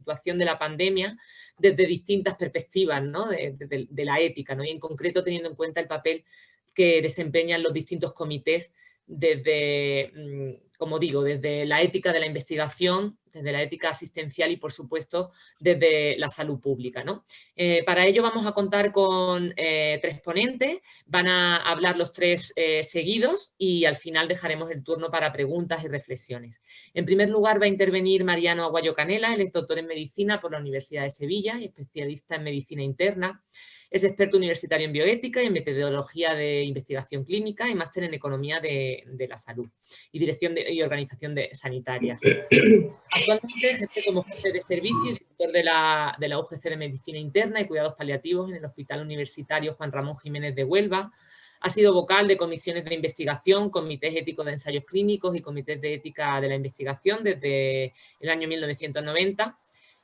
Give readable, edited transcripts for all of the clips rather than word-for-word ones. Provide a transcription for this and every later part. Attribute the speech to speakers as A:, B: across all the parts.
A: situación de la pandemia desde distintas perspectivas, ¿no? de la ética, ¿no? Y en concreto teniendo en cuenta el papel que desempeñan los distintos comités desde, como digo, desde la ética de la investigación, desde la ética asistencial y, por supuesto, desde la salud pública, ¿no? Para ello vamos a contar con 3 ponentes, van a hablar los 3 seguidos y al final dejaremos el turno para preguntas y reflexiones. En primer lugar va a intervenir Mariano Aguayo Canela, él es doctor en Medicina por la Universidad de Sevilla y especialista en Medicina Interna. Es experto universitario en bioética y en metodología de investigación clínica y máster en economía de la salud y dirección y organización sanitarias. Actualmente ejerce como jefe de servicio y director de la UGC de Medicina Interna y Cuidados Paliativos en el Hospital Universitario Juan Ramón Jiménez de Huelva. Ha sido vocal de comisiones de investigación, comités éticos de ensayos clínicos y comités de ética de la investigación desde el año 1990.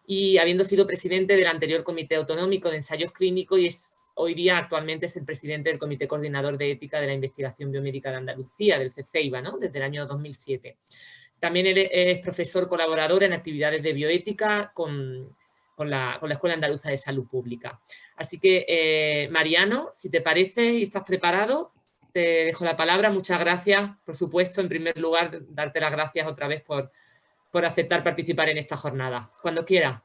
A: Y habiendo sido presidente del anterior Comité Autonómico de Ensayos Clínicos y hoy día actualmente es el presidente del Comité Coordinador de Ética de la Investigación Biomédica de Andalucía, del CECEIBA, ¿no? Desde el año 2007. También es profesor colaborador en actividades de bioética con la Escuela Andaluza de Salud Pública. Así que, Mariano, si te parece y estás preparado, te dejo la palabra. Muchas gracias, por supuesto, en primer lugar, darte las gracias otra vez por aceptar participar en esta jornada. Cuando quiera.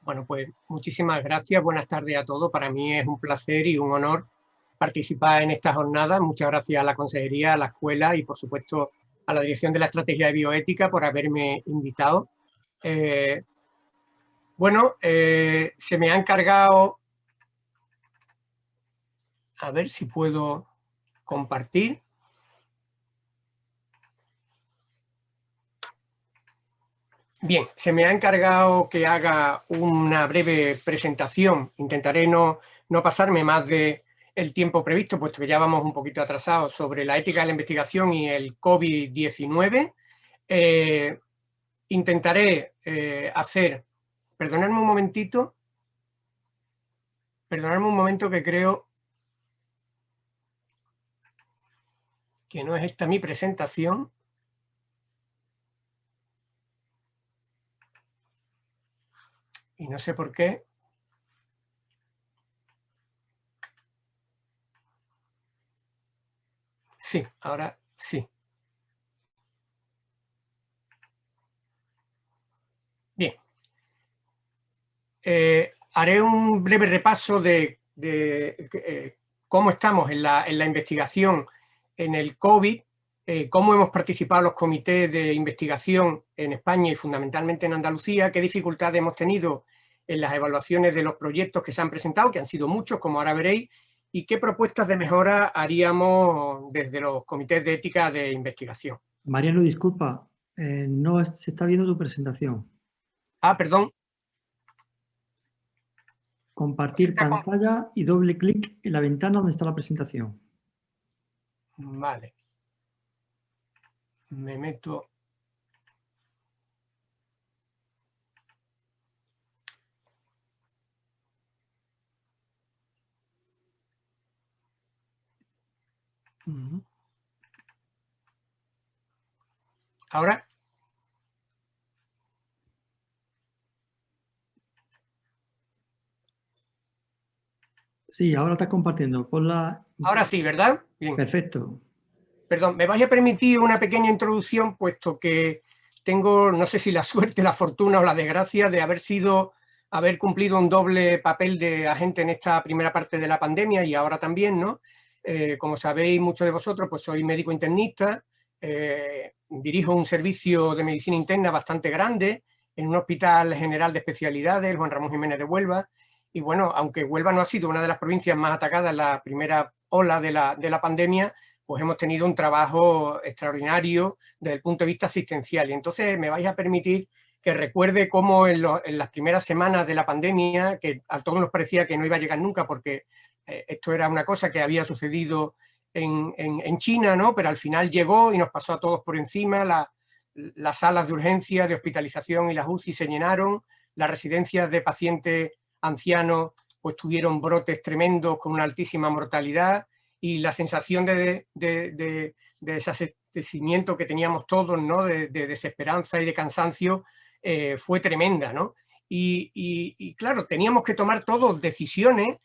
B: Bueno, pues muchísimas gracias. Buenas tardes a todos. Para mí es un placer y un honor participar en esta jornada. Muchas gracias a la Consejería, a la Escuela y, por supuesto, a la Dirección de la Estrategia de Bioética por haberme invitado. Se me ha encargado... A ver si puedo compartir. Bien, se me ha encargado que haga una breve presentación. Intentaré no pasarme más del tiempo previsto, puesto que ya vamos un poquito atrasados, sobre la ética de la investigación y el COVID-19. Intentaré hacer... Perdonadme un momentito. Perdonadme un momento que creo que no es esta mi presentación. Y no sé por qué. Sí, ahora sí. Bien. Haré un breve repaso de cómo estamos en la investigación en el COVID, cómo hemos participado los comités de investigación en España y fundamentalmente en Andalucía, qué dificultades hemos tenido en las evaluaciones de los proyectos que se han presentado, que han sido muchos, como ahora veréis, y qué propuestas de mejora haríamos desde los comités de ética de investigación.
C: Mariano, disculpa, no se está viendo tu presentación.
B: Ah, perdón.
C: Compartir pantalla y doble clic en la ventana donde está la presentación.
B: Vale. Me meto... ¿Ahora?
C: Sí, ahora estás compartiendo.
B: Ahora sí, ¿verdad? Bien.
C: Perfecto.
B: Perdón, me vais a permitir una pequeña introducción, puesto que tengo, no sé si la suerte, la fortuna o la desgracia de haber cumplido un doble papel de agente en esta primera parte de la pandemia y ahora también, ¿no? Como sabéis muchos de vosotros, pues soy médico internista, dirijo un servicio de medicina interna bastante grande en un hospital general de especialidades, el Juan Ramón Jiménez de Huelva, y bueno, aunque Huelva no ha sido una de las provincias más atacadas en la primera ola de la pandemia, pues hemos tenido un trabajo extraordinario desde el punto de vista asistencial. Y entonces me vais a permitir que recuerde cómo en las primeras semanas de la pandemia, que a todos nos parecía que no iba a llegar nunca porque esto era una cosa que había sucedido en China, ¿no? Pero al final llegó y nos pasó a todos por encima. Las salas de urgencia, de hospitalización y las UCI se llenaron, las residencias de pacientes ancianos pues tuvieron brotes tremendos con una altísima mortalidad, y la sensación de desabastecimiento que teníamos todos, ¿no? de desesperanza y de cansancio fue tremenda, ¿no? Y claro, teníamos que tomar todos decisiones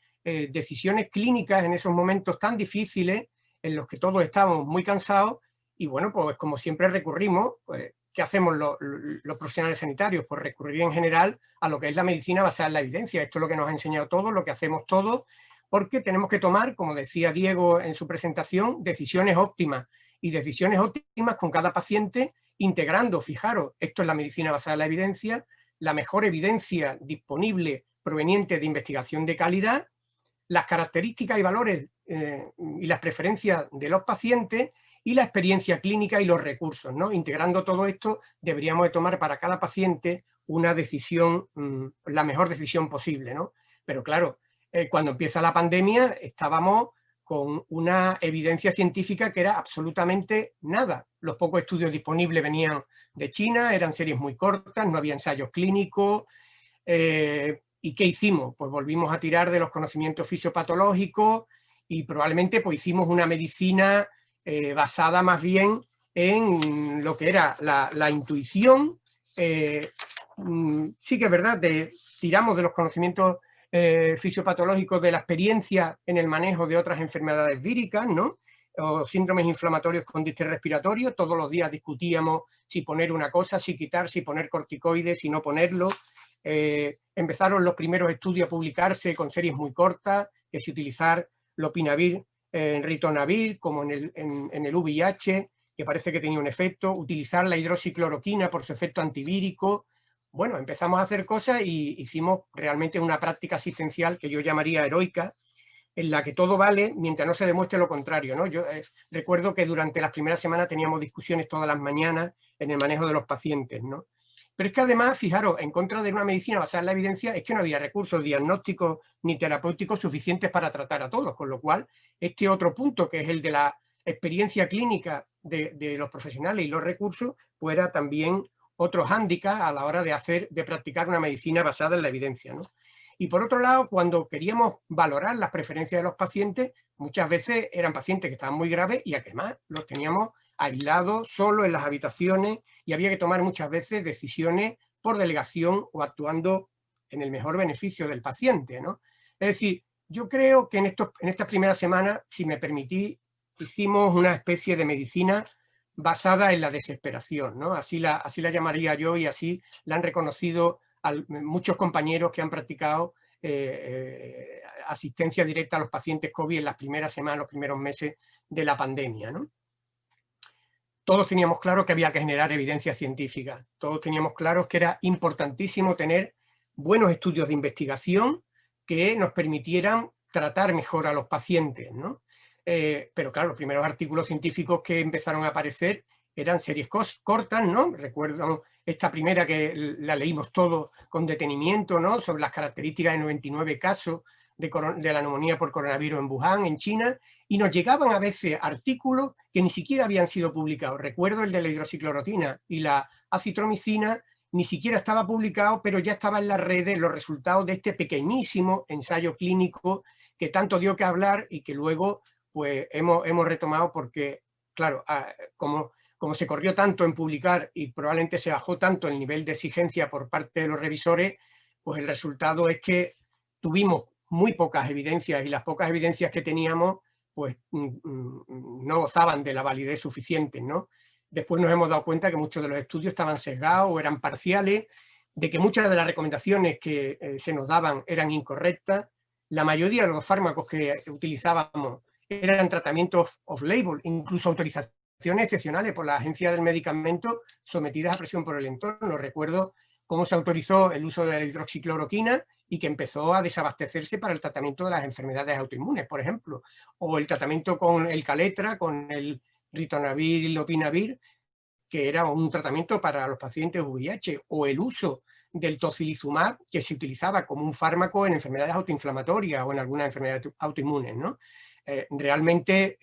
B: clínicas en esos momentos tan difíciles en los que todos estábamos muy cansados y bueno, pues como siempre recurrimos, pues, ¿qué hacemos los profesionales sanitarios? Pues recurrir en general a lo que es la medicina basada en la evidencia. Esto es lo que nos ha enseñado todo, lo que hacemos todos, porque tenemos que tomar, como decía Diego en su presentación, decisiones óptimas y decisiones óptimas con cada paciente integrando, fijaros, esto es la medicina basada en la evidencia, la mejor evidencia disponible proveniente de investigación de calidad, las características y valores y las preferencias de los pacientes y la experiencia clínica y los recursos, ¿no? Integrando todo esto, deberíamos de tomar para cada paciente una decisión, la mejor decisión posible, ¿no? Pero claro, cuando empieza la pandemia estábamos con una evidencia científica que era absolutamente nada. Los pocos estudios disponibles venían de China, eran series muy cortas, no había ensayos clínicos. ¿Y qué hicimos? Pues volvimos a tirar de los conocimientos fisiopatológicos y probablemente pues hicimos una medicina basada más bien en lo que era la intuición. Sí que es verdad, tiramos de los conocimientos fisiopatológicos de la experiencia en el manejo de otras enfermedades víricas, ¿no? O síndromes inflamatorios con distrés respiratorio. Todos los días discutíamos si poner una cosa, si quitar, si poner corticoides, si no ponerlo. Empezaron los primeros estudios a publicarse con series muy cortas, que si utilizar lopinavir, ritonavir, como en el VIH, que parece que tenía un efecto, utilizar la hidroxicloroquina por su efecto antivírico. Bueno, empezamos a hacer cosas y hicimos realmente una práctica asistencial que yo llamaría heroica, en la que todo vale mientras no se demuestre lo contrario, ¿no? Yo recuerdo que durante las primeras semanas teníamos discusiones todas las mañanas en el manejo de los pacientes, ¿no? Pero es que además, fijaros, en contra de una medicina basada en la evidencia, es que no había recursos diagnósticos ni terapéuticos suficientes para tratar a todos, con lo cual este otro punto, que es el de la experiencia clínica de los profesionales y los recursos, pues era también otro hándicap a la hora de practicar una medicina basada en la evidencia, ¿no? Y por otro lado, cuando queríamos valorar las preferencias de los pacientes, muchas veces eran pacientes que estaban muy graves y además los teníamos aislados, solo en las habitaciones, y había que tomar muchas veces decisiones por delegación o actuando en el mejor beneficio del paciente, ¿no? Es decir, yo creo que en estas primeras semanas, si me permitís, hicimos una especie de medicina basada en la desesperación, ¿no? Así la llamaría yo y así la han reconocido muchos compañeros que han practicado asistencia directa a los pacientes COVID en las primeras semanas, los primeros meses de la pandemia, ¿no? Todos teníamos claro que había que generar evidencia científica, todos teníamos claro que era importantísimo tener buenos estudios de investigación que nos permitieran tratar mejor a los pacientes, ¿no? Pero claro, los primeros artículos científicos que empezaron a aparecer eran series cortas, ¿no? Recuerdo esta primera que la leímos todos con detenimiento, ¿no? Sobre las características de 99 casos de la neumonía por coronavirus en Wuhan, en China, y nos llegaban a veces artículos que ni siquiera habían sido publicados. Recuerdo el de la hidroxicloroquina y la acitromicina, ni siquiera estaba publicado, pero ya estaban en las redes los resultados de este pequeñísimo ensayo clínico que tanto dio que hablar y que luego pues hemos retomado porque, claro, como se corrió tanto en publicar y probablemente se bajó tanto el nivel de exigencia por parte de los revisores, pues el resultado es que tuvimos muy pocas evidencias y las pocas evidencias que teníamos pues no gozaban de la validez suficiente, ¿no? Después nos hemos dado cuenta que muchos de los estudios estaban sesgados o eran parciales, de que muchas de las recomendaciones que se nos daban eran incorrectas. La mayoría de los fármacos que utilizábamos eran tratamientos off-label, incluso autorizaciones excepcionales por la Agencia del Medicamento sometidas a presión por el entorno. Recuerdo cómo se autorizó el uso de la hidroxicloroquina y que empezó a desabastecerse para el tratamiento de las enfermedades autoinmunes, por ejemplo, o el tratamiento con el Caletra, con el ritonavir y lopinavir, que era un tratamiento para los pacientes VIH, o el uso del tocilizumab, que se utilizaba como un fármaco en enfermedades autoinflamatorias o en algunas enfermedades autoinmunes, ¿no? Realmente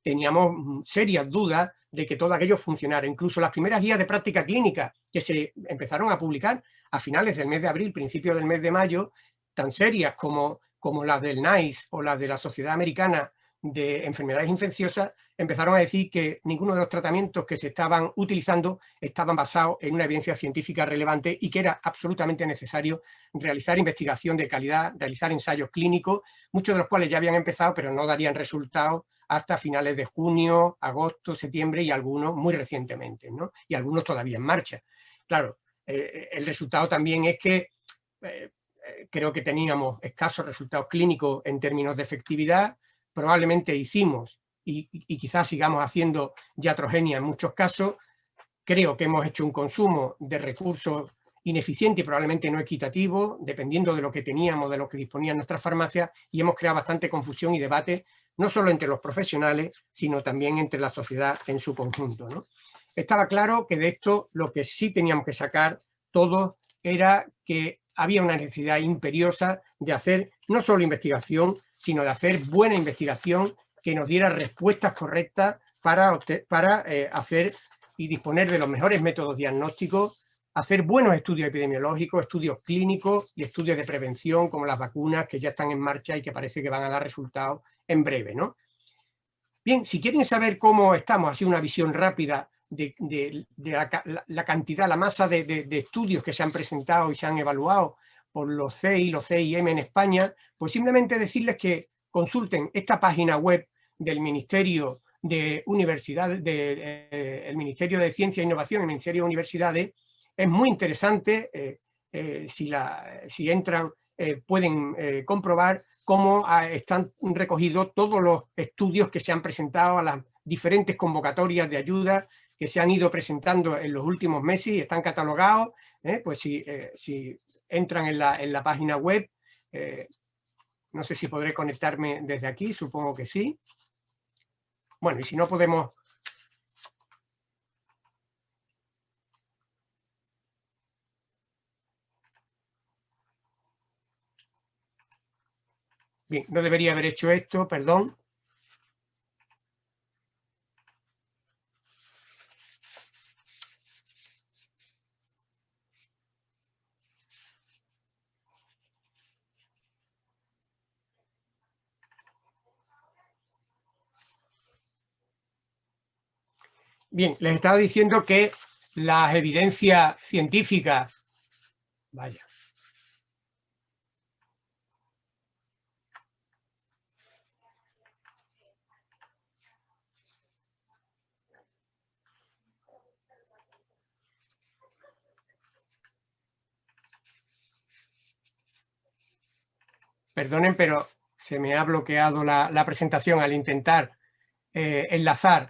B: teníamos serias dudas de que todo aquello funcionara. Incluso las primeras guías de práctica clínica que se empezaron a publicar a finales del mes de abril, principios del mes de mayo, tan serias como las del NICE o las de la Sociedad Americana de enfermedades infecciosas, empezaron a decir que ninguno de los tratamientos que se estaban utilizando estaban basados en una evidencia científica relevante y que era absolutamente necesario realizar investigación de calidad, realizar ensayos clínicos, muchos de los cuales ya habían empezado, pero no darían resultados hasta finales de junio, agosto, septiembre y algunos muy recientemente, ¿no? Y algunos todavía en marcha. Claro, el resultado también es que creo que teníamos escasos resultados clínicos en términos de efectividad. Probablemente hicimos y quizás sigamos haciendo iatrogenia en muchos casos. Creo que hemos hecho un consumo de recursos ineficiente y probablemente no equitativo, dependiendo de lo que teníamos, de lo que disponían nuestras farmacias, y hemos creado bastante confusión y debate, no solo entre los profesionales, sino también entre la sociedad en su conjunto, ¿no? Estaba claro que de esto lo que sí teníamos que sacar todos era que había una necesidad imperiosa de hacer no solo investigación, sino de hacer buena investigación que nos diera respuestas correctas para hacer y disponer de los mejores métodos diagnósticos, hacer buenos estudios epidemiológicos, estudios clínicos y estudios de prevención como las vacunas que ya están en marcha y que parece que van a dar resultados en breve, ¿no? Bien, si quieren saber cómo estamos, así una visión rápida de la cantidad, la masa de estudios que se han presentado y se han evaluado por los CEI, los CIM en España, pues simplemente decirles que consulten esta página web del Ministerio de Universidades, el Ministerio de Ciencia e Innovación, el Ministerio de Universidades. Es muy interesante, si entran pueden comprobar cómo están recogidos todos los estudios que se han presentado a las diferentes convocatorias de ayuda que se han ido presentando en los últimos meses y están catalogados. Pues si entran en la página web, no sé si podré conectarme desde aquí, supongo que sí. Bueno, y si no podemos... Bien, no debería haber hecho esto, perdón. Bien, les estaba diciendo que las evidencias científicas... Vaya. Perdonen, pero se me ha bloqueado la presentación al intentar enlazar.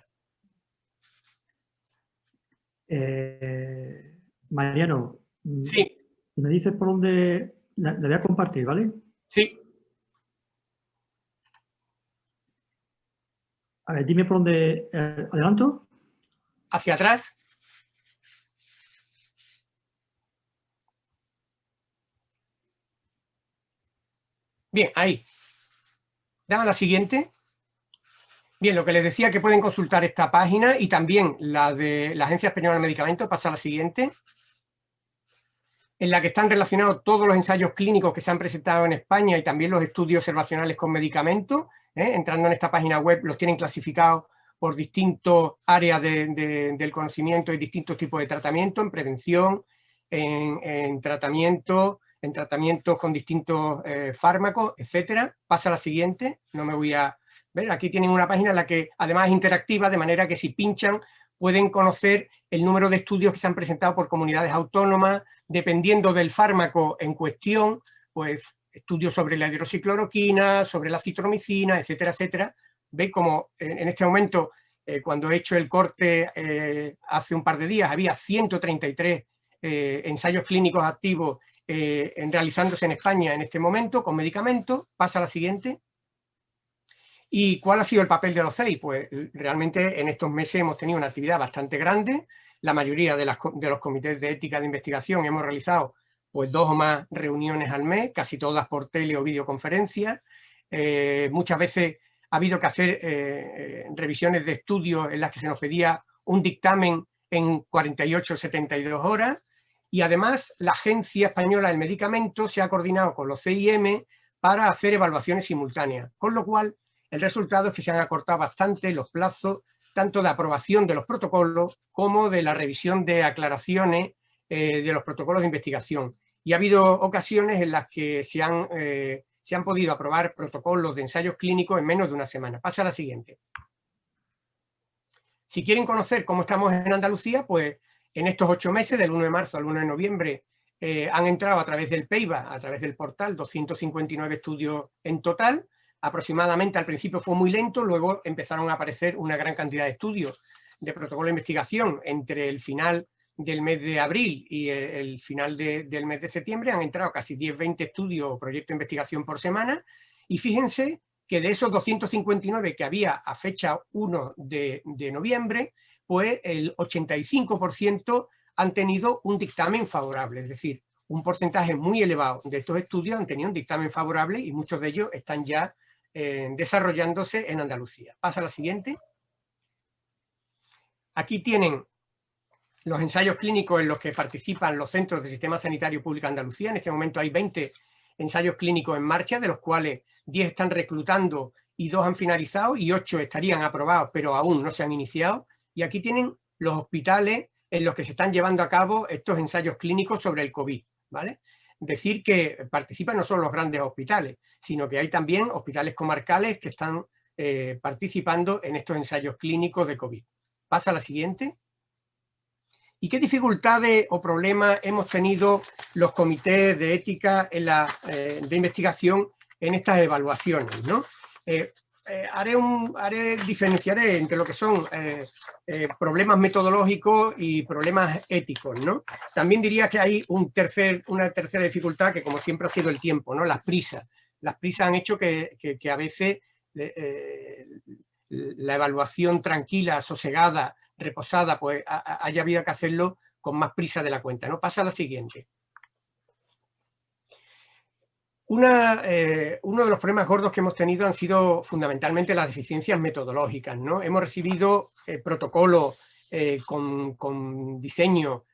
C: Mariano,
B: Sí.
C: me dices por dónde... La voy a compartir, ¿vale?
B: Sí.
C: A ver, dime por dónde... ¿adelanto?
B: Hacia atrás. Bien, ahí. Dame la siguiente. Bien, lo que les decía, que pueden consultar esta página y también la de la Agencia Española de Medicamentos, pasa a la siguiente, en la que están relacionados todos los ensayos clínicos que se han presentado en España y también los estudios observacionales con medicamentos. Entrando en esta página web los tienen clasificados por distintas áreas del conocimiento y distintos tipos de tratamiento, en prevención, en tratamientos con distintos fármacos, etcétera. Pasa a la siguiente, no me voy a... ¿Ver? Aquí tienen una página en la que además es interactiva, de manera que si pinchan pueden conocer el número de estudios que se han presentado por comunidades autónomas, dependiendo del fármaco en cuestión, pues estudios sobre la hidroxicloroquina, sobre la citromicina, etcétera, etcétera. Veis como en este momento, cuando he hecho el corte hace un par de días, había 133 ensayos clínicos activos realizándose en España en este momento con medicamentos. Pasa a la siguiente. ¿Y cuál ha sido el papel de los CEI? Pues realmente en estos meses hemos tenido una actividad bastante grande. La mayoría de los comités de ética de investigación hemos realizado pues 2 o más reuniones al mes, casi todas por tele o videoconferencia. Muchas veces ha habido que hacer revisiones de estudios en las que se nos pedía un dictamen en 48 o 72 horas. Y además la Agencia Española del Medicamento se ha coordinado con los CIM para hacer evaluaciones simultáneas, con lo cual el resultado es que se han acortado bastante los plazos, tanto de aprobación de los protocolos como de la revisión de aclaraciones de los protocolos de investigación. Y ha habido ocasiones en las que se han podido aprobar protocolos de ensayos clínicos en menos de una semana. Pasa a la siguiente. Si quieren conocer cómo estamos en Andalucía, pues en estos 8 meses, del 1 de marzo al 1 de noviembre, han entrado a través del PEIBA, a través del portal, 259 estudios en total. Aproximadamente al principio fue muy lento, luego empezaron a aparecer una gran cantidad de estudios de protocolo de investigación. Entre el final del mes de abril y el final del mes de septiembre han entrado casi 10-20 estudios o proyectos de investigación por semana, y fíjense que de esos 259 que había a fecha 1 de noviembre, pues el 85% han tenido un dictamen favorable, es decir, un porcentaje muy elevado de estos estudios han tenido un dictamen favorable y muchos de ellos están ya desarrollándose en Andalucía. Pasa a la siguiente. Aquí tienen los ensayos clínicos en los que participan los centros del Sistema Sanitario Público de Andalucía. En este momento hay 20 ensayos clínicos en marcha, de los cuales 10 están reclutando y 2 han finalizado, y 8 estarían aprobados pero aún no se han iniciado. Y aquí tienen los hospitales en los que se están llevando a cabo estos ensayos clínicos sobre el COVID, ¿vale? Decir que participan no solo los grandes hospitales, sino que hay también hospitales comarcales que están participando en estos ensayos clínicos de COVID. Pasa a la siguiente. ¿Y qué dificultades o problemas hemos tenido los comités de ética de investigación en estas evaluaciones, ¿no? Diferenciaré entre lo que son problemas metodológicos y problemas éticos, ¿no? También diría que hay una tercera dificultad que, como siempre, ha sido el tiempo, ¿no? Las prisas. Las prisas han hecho que a veces la evaluación tranquila, sosegada, reposada, pues haya habido que hacerlo con más prisa de la cuenta, ¿no? Pasa a la siguiente. Uno de los problemas gordos que hemos tenido han sido fundamentalmente las deficiencias metodológicas, ¿no? Hemos recibido protocolos con diseño,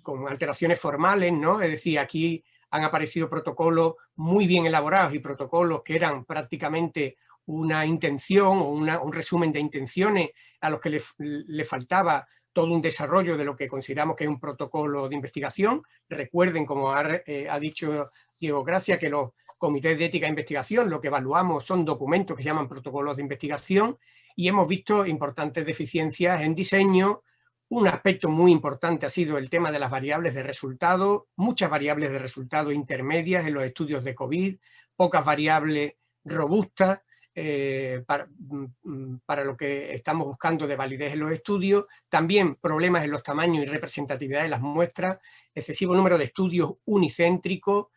B: con alteraciones formales, ¿no? Es decir, aquí han aparecido protocolos muy bien elaborados y protocolos que eran prácticamente una intención o un resumen de intenciones a los que le faltaba todo un desarrollo de lo que consideramos que es un protocolo de investigación. Recuerden, como ha dicho Diego Gracia, que los comités de ética e investigación lo que evaluamos son documentos que se llaman protocolos de investigación, y hemos visto importantes deficiencias en diseño. Un aspecto muy importante ha sido el tema de las variables de resultado, muchas variables de resultado intermedias en los estudios de COVID, pocas variables robustas para lo que estamos buscando de validez en los estudios. También problemas en los tamaños y representatividad de las muestras, excesivo número de estudios unicéntricos,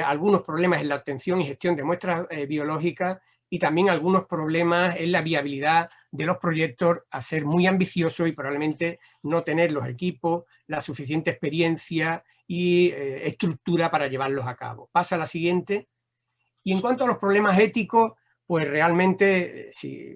B: algunos problemas en la obtención y gestión de muestras biológicas, y también algunos problemas en la viabilidad de los proyectos a ser muy ambiciosos y probablemente no tener los equipos, la suficiente experiencia y estructura para llevarlos a cabo. Pasa a la siguiente. Y en cuanto a los problemas éticos, pues realmente sí,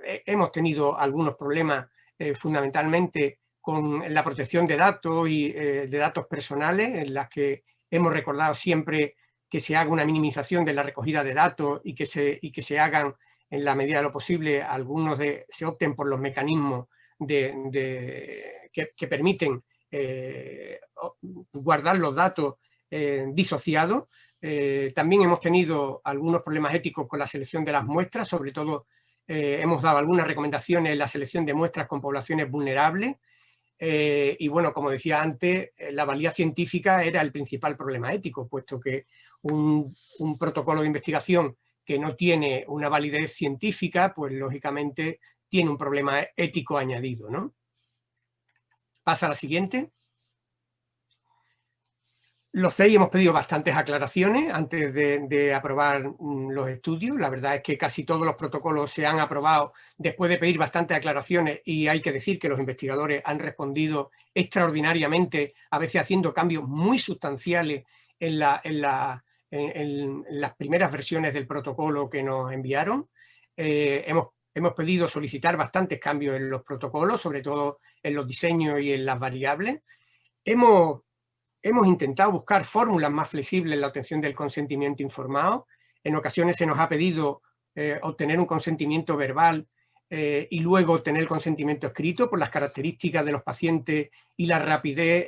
B: hemos tenido algunos problemas fundamentalmente con la protección de datos y de datos personales, en las que hemos recordado siempre que se haga una minimización de la recogida de datos y que se hagan, en la medida de lo posible, se opten por los mecanismos que permiten guardar los datos disociados. También hemos tenido algunos problemas éticos con la selección de las muestras, sobre todo hemos dado algunas recomendaciones en la selección de muestras con poblaciones vulnerables. Y bueno, como decía antes, la validez científica era el principal problema ético, puesto que un protocolo de investigación que no tiene una validez científica, pues lógicamente tiene un problema ético añadido, ¿no? Pasa a la siguiente. Los CEI hemos pedido bastantes aclaraciones antes de aprobar los estudios. La verdad es que casi todos los protocolos se han aprobado después de pedir bastantes aclaraciones, y hay que decir que los investigadores han respondido extraordinariamente, a veces haciendo cambios muy sustanciales en las primeras versiones del protocolo que nos enviaron. Hemos pedido solicitar bastantes cambios en los protocolos, sobre todo en los diseños y en las variables. Hemos intentado buscar fórmulas más flexibles en la obtención del consentimiento informado. En ocasiones se nos ha pedido obtener un consentimiento verbal y luego tener el consentimiento escrito por las características de los pacientes y la rapidez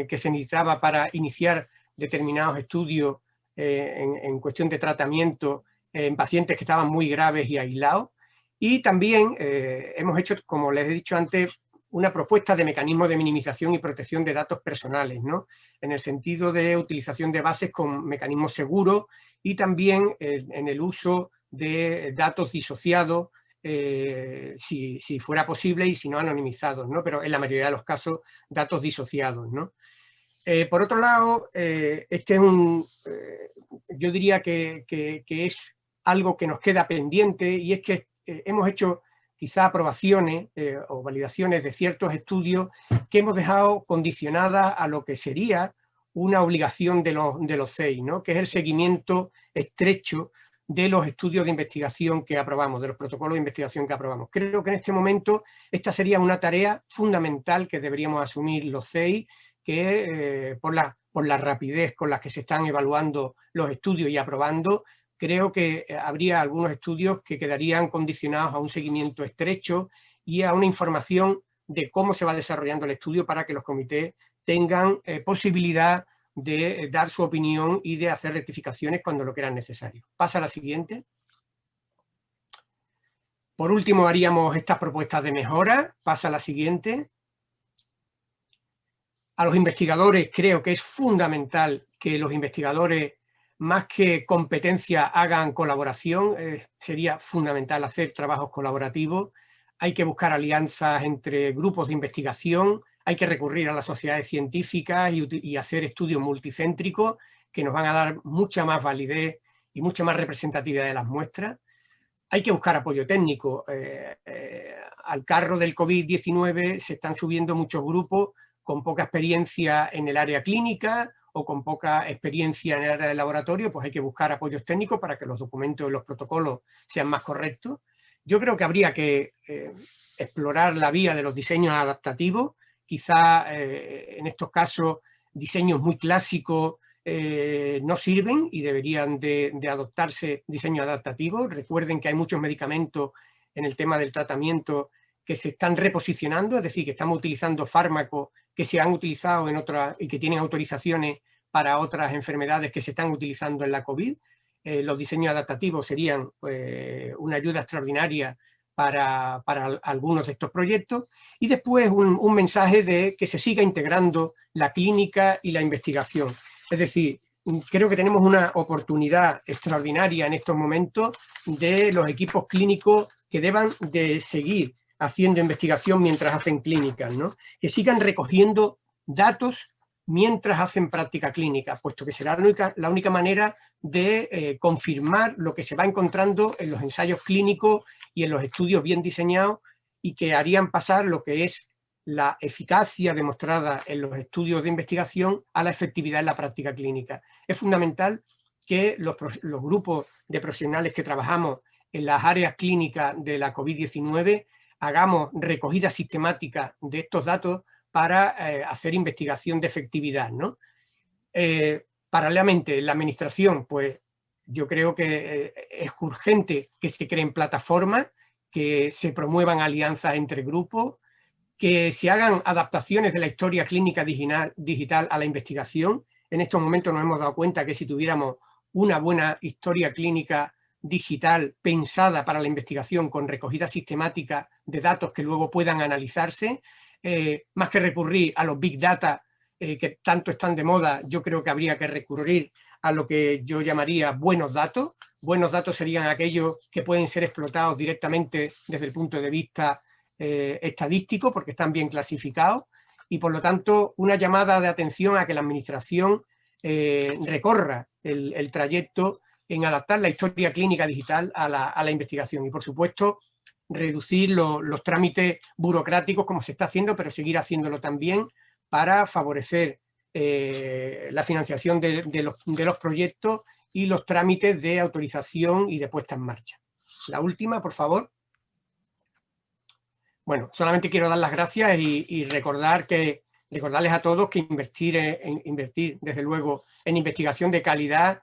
B: que se necesitaba para iniciar determinados estudios en cuestión de tratamiento en pacientes que estaban muy graves y aislados. Y también hemos hecho, como les he dicho antes, una propuesta de mecanismo de minimización y protección de datos personales, ¿no? En el sentido de utilización de bases con mecanismos seguros y también en el uso de datos disociados, si fuera posible, y si no anonimizados, ¿no? Pero en la mayoría de los casos datos disociados, ¿no? Por otro lado, este es yo diría que es algo que nos queda pendiente, y es que hemos hecho quizá aprobaciones o validaciones de ciertos estudios que hemos dejado condicionadas a lo que sería una obligación de los CEI, ¿no? Que es el seguimiento estrecho de los estudios de investigación que aprobamos, de los protocolos de investigación que aprobamos. Creo que en este momento esta sería una tarea fundamental que deberíamos asumir los CEI, que por la rapidez con la que se están evaluando los estudios y aprobando, creo que habría algunos estudios que quedarían condicionados a un seguimiento estrecho y a una información de cómo se va desarrollando el estudio para que los comités tengan posibilidad de dar su opinión y de hacer rectificaciones cuando lo crean necesario. Pasa a la siguiente. Por último, haríamos estas propuestas de mejora. Pasa a la siguiente. A los investigadores creo que es fundamental que los investigadores, más que competencia, hagan colaboración. Sería fundamental hacer trabajos colaborativos. Hay que buscar alianzas entre grupos de investigación, hay que recurrir a las sociedades científicas y hacer estudios multicéntricos que nos van a dar mucha más validez y mucha más representatividad de las muestras. Hay que buscar apoyo técnico. Al carro del COVID-19 se están subiendo muchos grupos con poca experiencia en el área clínica o con poca experiencia en el área de laboratorio, pues hay que buscar apoyos técnicos para que los documentos y los protocolos sean más correctos. Yo creo que habría que explorar la vía de los diseños adaptativos. Quizá en estos casos diseños muy clásicos no sirven y deberían de adoptarse diseños adaptativos. Recuerden que hay muchos medicamentos en el tema del tratamiento que se están reposicionando, es decir, que estamos utilizando fármacos que se han utilizado en otras y que tienen autorizaciones para otras enfermedades que se están utilizando en la COVID. Los diseños adaptativos serían una ayuda extraordinaria para algunos de estos proyectos. Y después un mensaje de que se siga integrando la clínica y la investigación. Es decir, creo que tenemos una oportunidad extraordinaria en estos momentos de los equipos clínicos que deban de seguir haciendo investigación mientras hacen clínicas, ¿no? Que sigan recogiendo datos mientras hacen práctica clínica, puesto que será la única manera de confirmar lo que se va encontrando en los ensayos clínicos y en los estudios bien diseñados, y que harían pasar lo que es la eficacia demostrada en los estudios de investigación a la efectividad en la práctica clínica. Es fundamental que los grupos de profesionales que trabajamos en las áreas clínicas de la COVID-19 hagamos recogida sistemática de estos datos para hacer investigación de efectividad, ¿no? Paralelamente, en la administración, pues yo creo que es urgente que se creen plataformas, que se promuevan alianzas entre grupos, que se hagan adaptaciones de la historia clínica digital a la investigación. En estos momentos nos hemos dado cuenta que si tuviéramos una buena historia clínica digital pensada para la investigación con recogida sistemática de datos que luego puedan analizarse, más que recurrir a los big data que tanto están de moda, yo creo que habría que recurrir a lo que yo llamaría buenos datos. Buenos datos serían aquellos que pueden ser explotados directamente desde el punto de vista estadístico, porque están bien clasificados, y por lo tanto una llamada de atención a que la administración recorra el trayecto en adaptar la historia clínica digital a la investigación, y por supuesto reducir los trámites burocráticos como se está haciendo, pero seguir haciéndolo también para favorecer la financiación de los proyectos y los trámites de autorización y de puesta en marcha. La última, por favor. Bueno, solamente quiero dar las gracias y recordarles a todos que invertir desde luego en investigación de calidad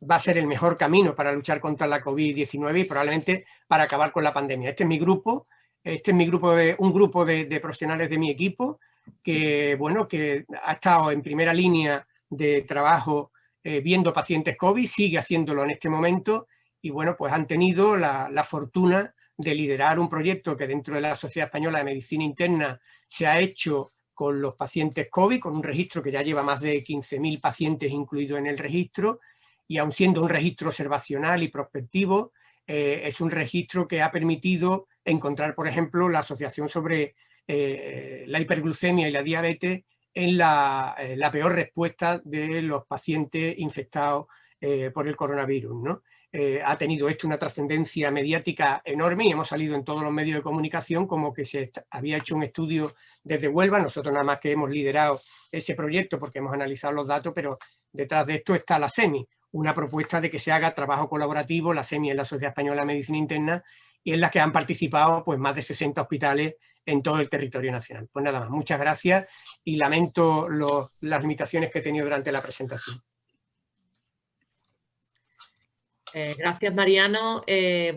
B: va a ser el mejor camino para luchar contra la COVID-19 y probablemente para acabar con la pandemia. Este es mi grupo, un grupo de profesionales de mi equipo que, bueno, que ha estado en primera línea de trabajo viendo pacientes COVID, sigue haciéndolo en este momento y, bueno, pues han tenido la fortuna de liderar un proyecto que dentro de la Sociedad Española de Medicina Interna se ha hecho con los pacientes COVID, con un registro que ya lleva más de 15.000 pacientes incluidos en el registro, y aun siendo un registro observacional y prospectivo, es un registro que ha permitido encontrar, por ejemplo, la asociación sobre la hiperglucemia y la diabetes en la peor respuesta de los pacientes infectados por el coronavirus, ¿no? Ha tenido esto una trascendencia mediática enorme y hemos salido en todos los medios de comunicación como que se había hecho un estudio desde Huelva. Nosotros nada más que hemos liderado ese proyecto porque hemos analizado los datos, pero detrás de esto está la SEMI, una propuesta de que se haga trabajo colaborativo. La SEMI es la Sociedad Española de Medicina Interna y en la que han participado pues más de 60 hospitales en todo el territorio nacional. Pues nada más, muchas gracias y lamento las limitaciones que he tenido durante la presentación.
A: Gracias, Mariano.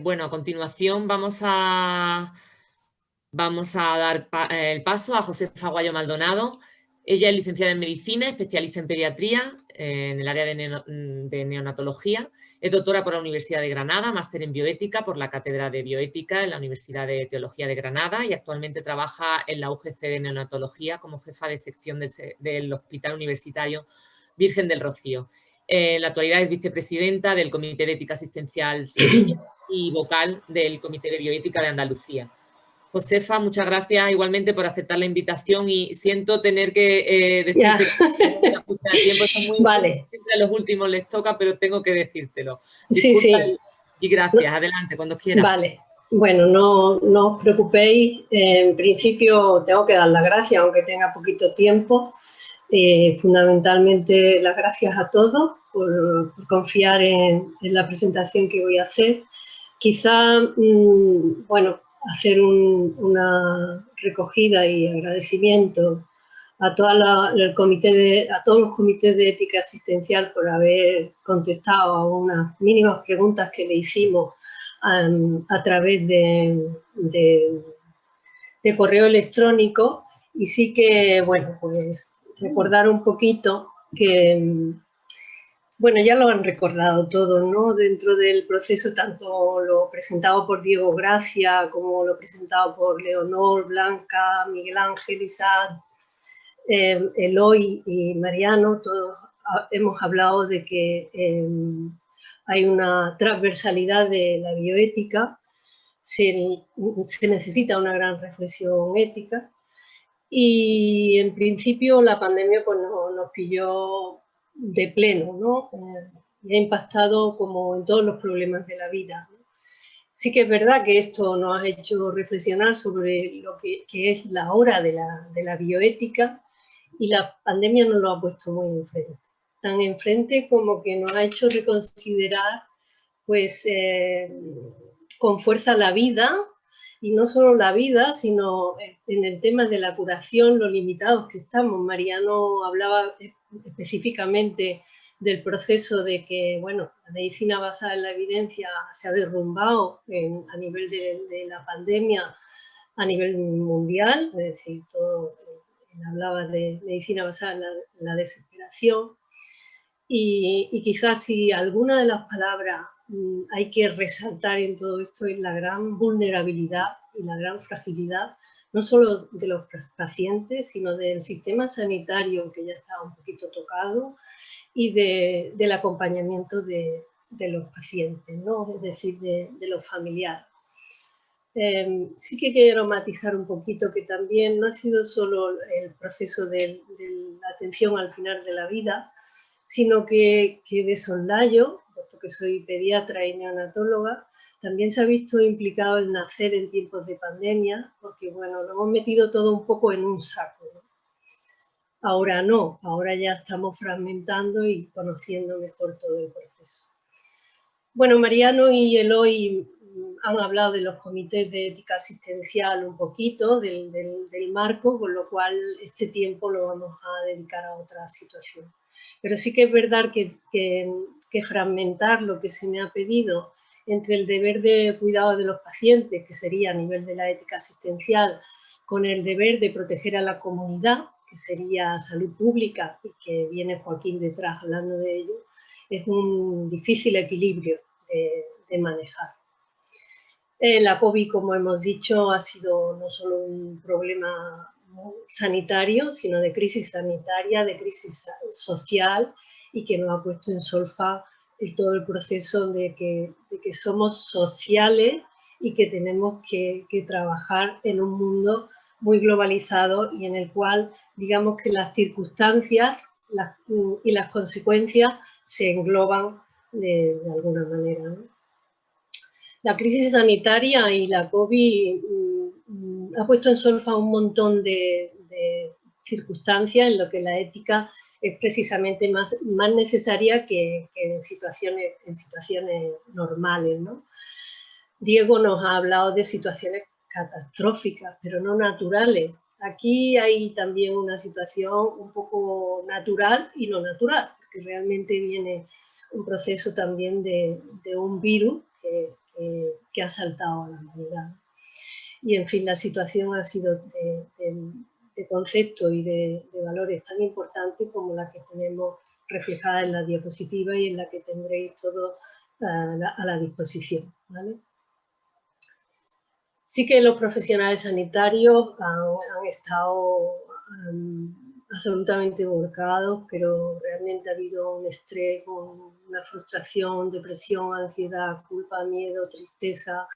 A: Bueno, a continuación vamos a dar el paso a Josefa Aguayo Maldonado. Ella es licenciada en Medicina, especialista en Pediatría en el área de Neonatología. Es doctora por la Universidad de Granada, máster en Bioética por la Cátedra de Bioética en la Universidad de Teología de Granada y actualmente trabaja en la UGC de Neonatología como jefa de sección del Hospital Universitario Virgen del Rocío. En la actualidad es vicepresidenta del Comité de Ética Asistencial Sevilla y vocal del Comité de Bioética de Andalucía. Josefa, muchas gracias igualmente por aceptar la invitación y siento tener que decirte que ajuste al tiempo. Esto es muy
D: vale.
A: Siempre a los últimos les toca, pero tengo que decírtelo.
D: Disculpa
A: sí. Y gracias. Adelante, cuando quieras.
D: Vale. Bueno, no os preocupéis. En principio tengo que dar las gracias, aunque tenga poquito tiempo. Fundamentalmente las gracias a todos por confiar en la presentación que voy a hacer. Quizá, bueno, hacer una recogida y agradecimiento a todos los comités de ética asistencial por haber contestado a unas mínimas preguntas que le hicimos a través de correo electrónico. Y sí que, bueno, pues recordar un poquito que, bueno, ya lo han recordado todo, ¿no? Dentro del proceso, tanto lo presentado por Diego Gracia como lo presentado por Leonor, Blanca, Miguel Ángel, Isaac, Eloy y Mariano, todos hemos hablado de que hay una transversalidad de la bioética, se necesita una gran reflexión ética. Y en principio la pandemia pues, nos pilló de pleno, ¿no? Y ha impactado como en todos los problemas de la vida, ¿no? Sí que es verdad que esto nos ha hecho reflexionar sobre lo que es la hora de la bioética y la pandemia nos lo ha puesto muy enfrente. Tan enfrente como que nos ha hecho reconsiderar pues, con fuerza la vida. Y no solo la vida, sino en el tema de la curación, lo limitados que estamos. Mariano hablaba específicamente del proceso de que, bueno, la medicina basada en la evidencia se ha derrumbado a nivel de la pandemia, a nivel mundial, es decir, él hablaba de medicina basada en la desesperación. Y quizás si alguna de las palabras hay que resaltar en todo esto es la gran vulnerabilidad y la gran fragilidad, no solo de los pacientes, sino del sistema sanitario que ya estaba un poquito tocado y del acompañamiento de los pacientes, ¿no? Es decir, de los familiares. Sí que quiero matizar un poquito que también no ha sido solo el proceso de la atención al final de la vida, sino que de soslayo, puesto que soy pediatra y neonatóloga, también se ha visto implicado el nacer en tiempos de pandemia, porque bueno, lo hemos metido todo un poco en un saco, ¿no? Ahora no, ahora ya estamos fragmentando y conociendo mejor todo el proceso. Bueno, Mariano y Eloy han hablado de los comités de ética asistencial un poquito, del marco, con lo cual este tiempo lo vamos a dedicar a otra situación. Pero sí que es verdad que que fragmentar lo que se me ha pedido entre el deber de cuidado de los pacientes, que sería a nivel de la ética asistencial, con el deber de proteger a la comunidad, que sería salud pública, y que viene Joaquín detrás hablando de ello, es un difícil equilibrio de manejar. La COVID, como hemos dicho, ha sido no solo un problema sanitario, sino de crisis sanitaria, de crisis social, y que nos ha puesto en solfa todo el proceso de que somos sociales y que tenemos que trabajar en un mundo muy globalizado y en el cual, digamos que las circunstancias y las consecuencias se engloban de alguna manera, ¿no? La crisis sanitaria y la COVID ha puesto en solfa un montón de circunstancias en lo que la ética es precisamente más necesaria que en situaciones normales, ¿no? Diego nos ha hablado de situaciones catastróficas, pero no naturales. Aquí hay también una situación un poco natural y no natural, porque realmente viene un proceso también de un virus que ha saltado a la humanidad. Y en fin, la situación ha sido de conceptos y de valores tan importantes como la que tenemos reflejada en la diapositiva y en la que tendréis todo a la disposición, ¿vale? Sí que los profesionales sanitarios han estado absolutamente volcados, pero realmente ha habido un estrés, una frustración, depresión, ansiedad, culpa, miedo, tristeza,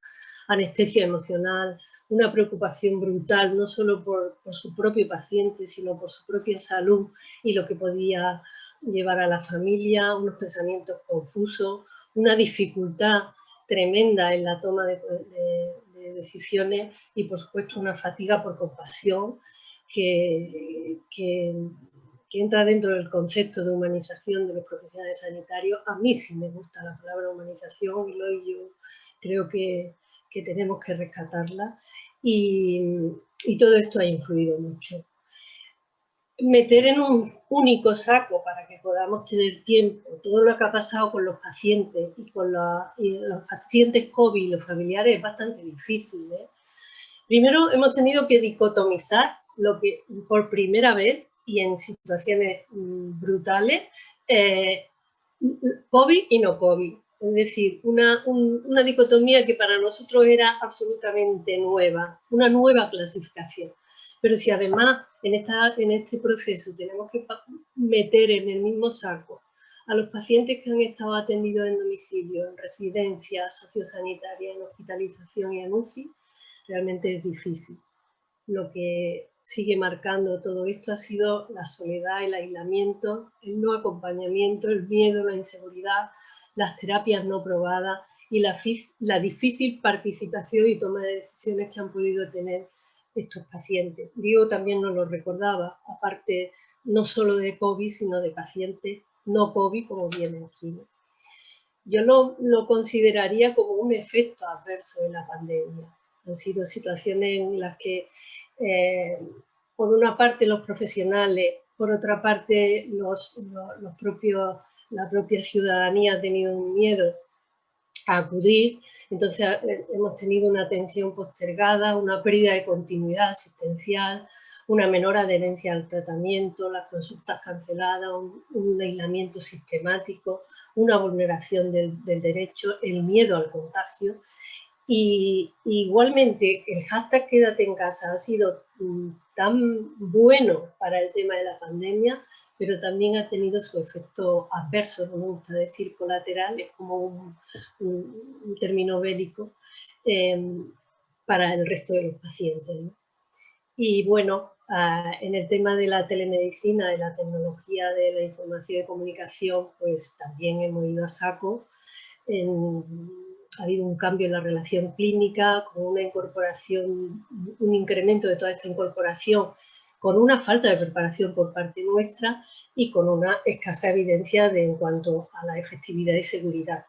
D: anestesia emocional, una preocupación brutal, no solo por su propio paciente, sino por su propia salud y lo que podía llevar a la familia, unos pensamientos confusos, una dificultad tremenda en la toma de decisiones y, por supuesto, una fatiga por compasión que entra dentro del concepto de humanización de los profesionales sanitarios. A mí sí me gusta la palabra humanización y yo creo que tenemos que rescatarla y todo esto ha influido mucho. Meter en un único saco para que podamos tener tiempo todo lo que ha pasado con los pacientes y con los pacientes COVID y los familiares es bastante difícil, ¿eh? Primero hemos tenido que dicotomizar lo que por primera vez y en situaciones brutales, COVID y no COVID. Es decir, una dicotomía que para nosotros era absolutamente nueva, una nueva clasificación. Pero si además en este proceso tenemos que meter en el mismo saco a los pacientes que han estado atendidos en domicilio, en residencia sociosanitaria, en hospitalización y en UCI, realmente es difícil. Lo que sigue marcando todo esto ha sido la soledad, el aislamiento, el no acompañamiento, el miedo, la inseguridad, las terapias no probadas y la difícil participación y toma de decisiones que han podido tener estos pacientes. Diego también nos lo recordaba, aparte no solo de COVID, sino de pacientes no COVID, como viene aquí. Yo lo consideraría como un efecto adverso de la pandemia. Han sido situaciones en las que, por una parte, los profesionales, por otra parte, la propia ciudadanía ha tenido un miedo a acudir, entonces hemos tenido una atención postergada, una pérdida de continuidad asistencial, una menor adherencia al tratamiento, las consultas canceladas, un aislamiento sistemático, una vulneración del derecho, el miedo al contagio. Y igualmente el hashtag Quédate en casa ha sido tan bueno para el tema de la pandemia, pero también ha tenido su efecto adverso, no me gusta decir colateral, es como un término bélico para el resto de los pacientes, ¿no? Y bueno, en el tema de la telemedicina, de la tecnología de la información y comunicación, pues también hemos ido a saco. Ha habido un cambio en la relación clínica, con una incorporación, un incremento de toda esta incorporación, con una falta de preparación por parte nuestra y con una escasa evidencia en cuanto a la efectividad y seguridad.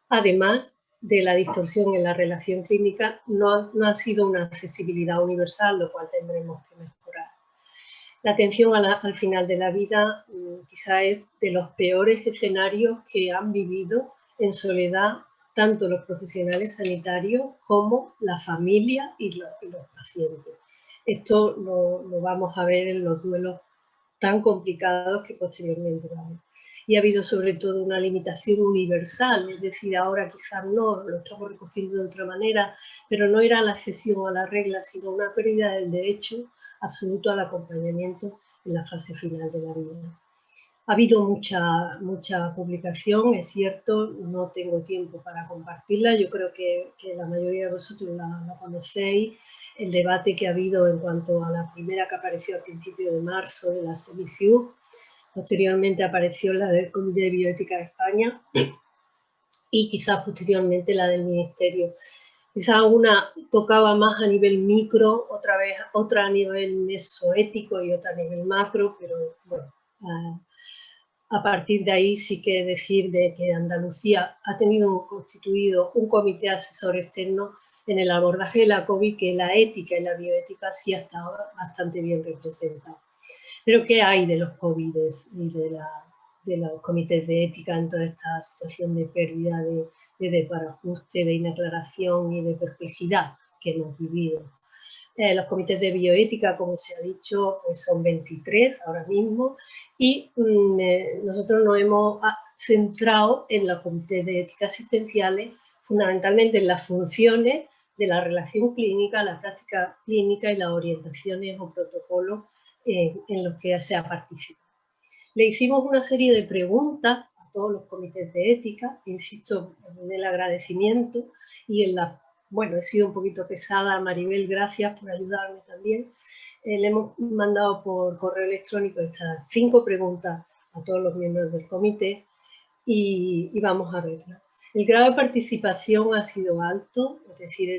D: Además de la distorsión en la relación clínica, no ha sido una accesibilidad universal, lo cual tendremos que mejorar. La atención al final de la vida quizá es de los peores escenarios que han vivido en soledad tanto los profesionales sanitarios como la familia y los pacientes. Esto lo vamos a ver en los duelos tan complicados que posteriormente vamos. Y ha habido sobre todo una limitación universal, es decir, ahora quizás no, lo estamos recogiendo de otra manera, pero no era la excepción a la regla, sino una pérdida del derecho absoluto al acompañamiento en la fase final de la vida. Ha habido mucha publicación, es cierto, no tengo tiempo para compartirla, yo creo que la mayoría de vosotros la conocéis, el debate que ha habido en cuanto a la primera que apareció a principios de marzo de la SEMISIU, posteriormente apareció la del Comité de Bioética de España y quizás posteriormente la del Ministerio. Quizás una tocaba más a nivel micro, otra a nivel mesoético y otra a nivel macro, pero bueno, a partir de ahí sí que decir de que Andalucía ha constituido un comité asesor externo en el abordaje de la COVID, que la ética y la bioética sí ha estado bastante bien representados. Pero ¿qué hay de los COVID y de los comités de ética en toda esta situación de pérdida, de desbarajuste, de inaclaración y de perplejidad que hemos vivido? Los comités de bioética, como se ha dicho, pues son 23 ahora mismo y nosotros nos hemos centrado en los comités de ética asistenciales, fundamentalmente en las funciones de la relación clínica, la práctica clínica y las orientaciones o protocolos en los que se ha participado. Le hicimos una serie de preguntas a todos los comités de ética, insisto en el agradecimiento y en la... Bueno, he sido un poquito pesada, Maribel, gracias por ayudarme también. Le hemos mandado por correo electrónico estas 5 preguntas a todos los miembros del comité y vamos a verlas. El grado de participación ha sido alto, es decir,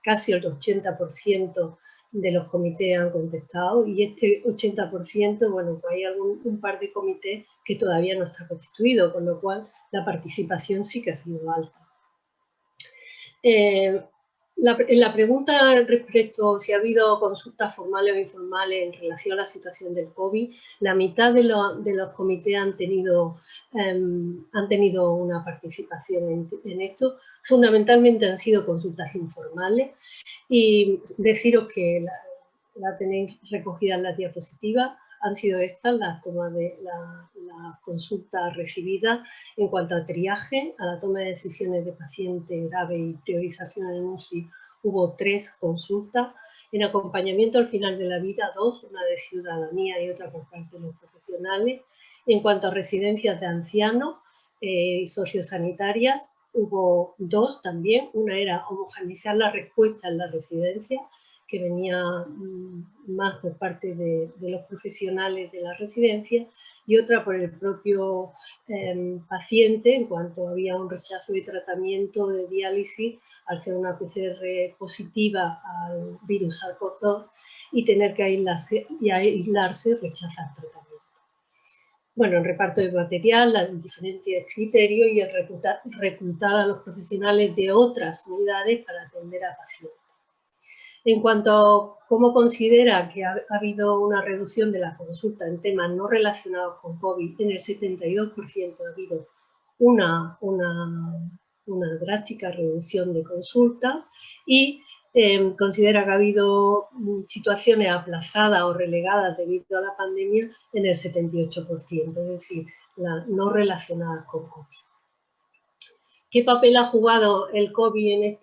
D: casi el 80% de los comités han contestado y este 80%, bueno, pues hay un par de comités que todavía no está constituido, con lo cual la participación sí que ha sido alta. En la pregunta respecto a si ha habido consultas formales o informales en relación a la situación del COVID, la mitad de los comités han tenido una participación en esto. Fundamentalmente han sido consultas informales y deciros que la tenéis recogida en la diapositiva. Han sido estas las tomas de las consultas recibidas en cuanto a triaje, a la toma de decisiones de paciente grave y priorización en UCI. Hubo 3 consultas. En acompañamiento al final de la vida, 2, una de ciudadanía y otra por parte de los profesionales. En cuanto a residencias de ancianos y sociosanitarias, hubo 2 también. Una era homogeneizar la respuesta en la residencia, que venía más por parte de los profesionales de la residencia, y otra por el propio paciente, en cuanto había un rechazo de tratamiento de diálisis al ser una PCR positiva al virus SARS-CoV-2 y tener que aislarse, rechazar tratamiento. Bueno, el reparto de material, las diferentes criterios y el reclutar a los profesionales de otras unidades para atender a pacientes. En cuanto a cómo considera que ha habido una reducción de la consulta en temas no relacionados con COVID, en el 72% ha habido una drástica reducción de consulta y considera que ha habido situaciones aplazadas o relegadas debido a la pandemia en el 78%, es decir, no relacionadas con COVID. ¿Qué papel ha jugado el COVID en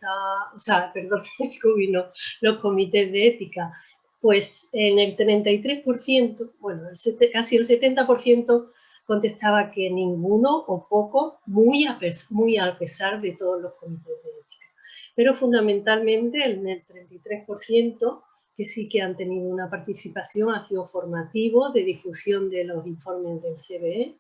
D: los comités de ética? Pues en el 33%, bueno, casi el 70% contestaba que ninguno o poco, muy a pesar de todos los comités de ética. Pero fundamentalmente en el 33%, que sí que han tenido una participación, ha sido formativo, de difusión de los informes del CBE,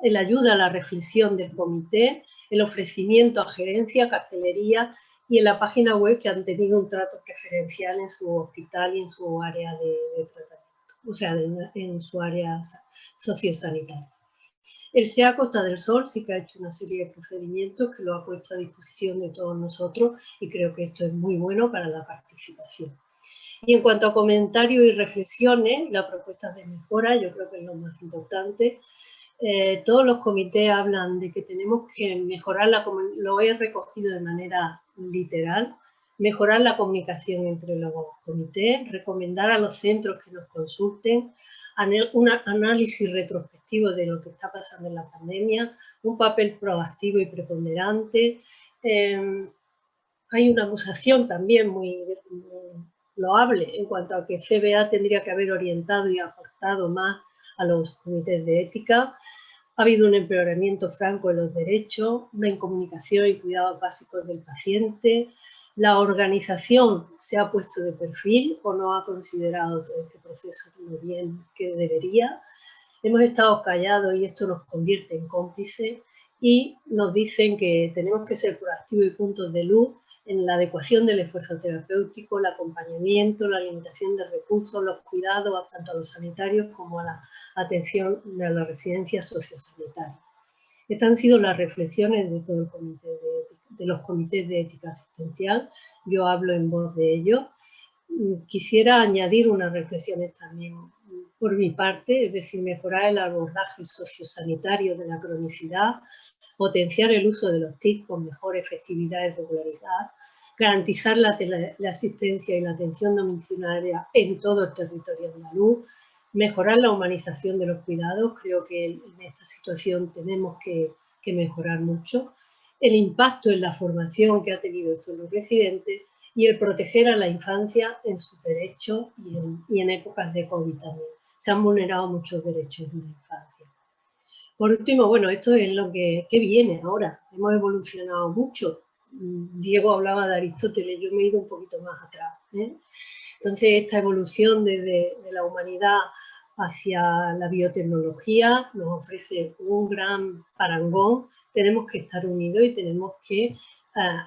D: el ayuda a la reflexión del comité, el ofrecimiento a gerencia, cartelería y en la página web, que han tenido un trato preferencial en su hospital y en su área de tratamiento, o sea, en su área sociosanitaria. El CEA Costa del Sol sí que ha hecho una serie de procedimientos que lo ha puesto a disposición de todos nosotros y creo que esto es muy bueno para la participación. Y en cuanto a comentarios y reflexiones, las propuestas de mejora, yo creo que es lo más importante. Todos los comités hablan de que tenemos que mejorar, lo he recogido de manera literal, mejorar la comunicación entre los comités, recomendar a los centros que nos consulten, un análisis retrospectivo de lo que está pasando en la pandemia, un papel proactivo y preponderante. Hay una acusación también muy loable en cuanto a que CBA tendría que haber orientado y aportado más a los comités de ética. Ha habido un empeoramiento franco de los derechos, una incomunicación y cuidados básicos del paciente. La organización se ha puesto de perfil o no ha considerado todo este proceso lo bien que debería. Hemos estado callados y esto nos convierte en cómplices y nos dicen que tenemos que ser proactivos y puntos de luz en la adecuación del esfuerzo terapéutico, el acompañamiento, la limitación de recursos, los cuidados tanto a los sanitarios como a la atención de la residencia sociosanitaria. Estas han sido las reflexiones de todo el comité de los comités de ética asistencial. Yo hablo en voz de ellos. Quisiera añadir unas reflexiones también por mi parte, es decir, mejorar el abordaje sociosanitario de la cronicidad, potenciar el uso de los TIC con mejor efectividad y regularidad, garantizar la asistencia y la atención domiciliaria en todo el territorio andaluz, mejorar la humanización de los cuidados, creo que en esta situación tenemos que mejorar mucho, el impacto en la formación que ha tenido esto en los residentes y el proteger a la infancia en sus derechos y en épocas de COVID también. Se han vulnerado muchos derechos de la infancia. Por último, bueno, esto es lo que viene ahora. Hemos evolucionado mucho. Diego hablaba de Aristóteles, yo me he ido un poquito más atrás, ¿eh? Entonces, esta evolución de la humanidad hacia la biotecnología nos ofrece un gran parangón. Tenemos que estar unidos y tenemos que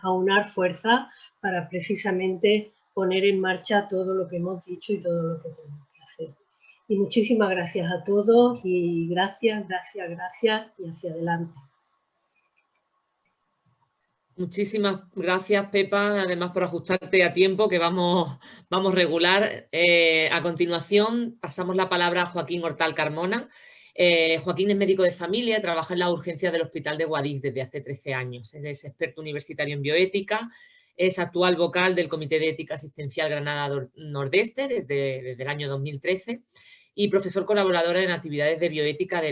D: aunar fuerzas para precisamente poner en marcha todo lo que hemos dicho y todo lo que tenemos que hacer. Y muchísimas gracias a todos y gracias y hacia adelante.
A: Muchísimas gracias, Pepa, además por ajustarte a tiempo, que vamos regular. A continuación, pasamos la palabra a Joaquín Hortal Carmona. Joaquín es médico de familia, trabaja en la urgencia del Hospital de Guadix desde hace 13 años. Es experto universitario en bioética, es actual vocal del Comité de Ética Asistencial Granada Nordeste desde el año 2013 y profesor colaborador en actividades de bioética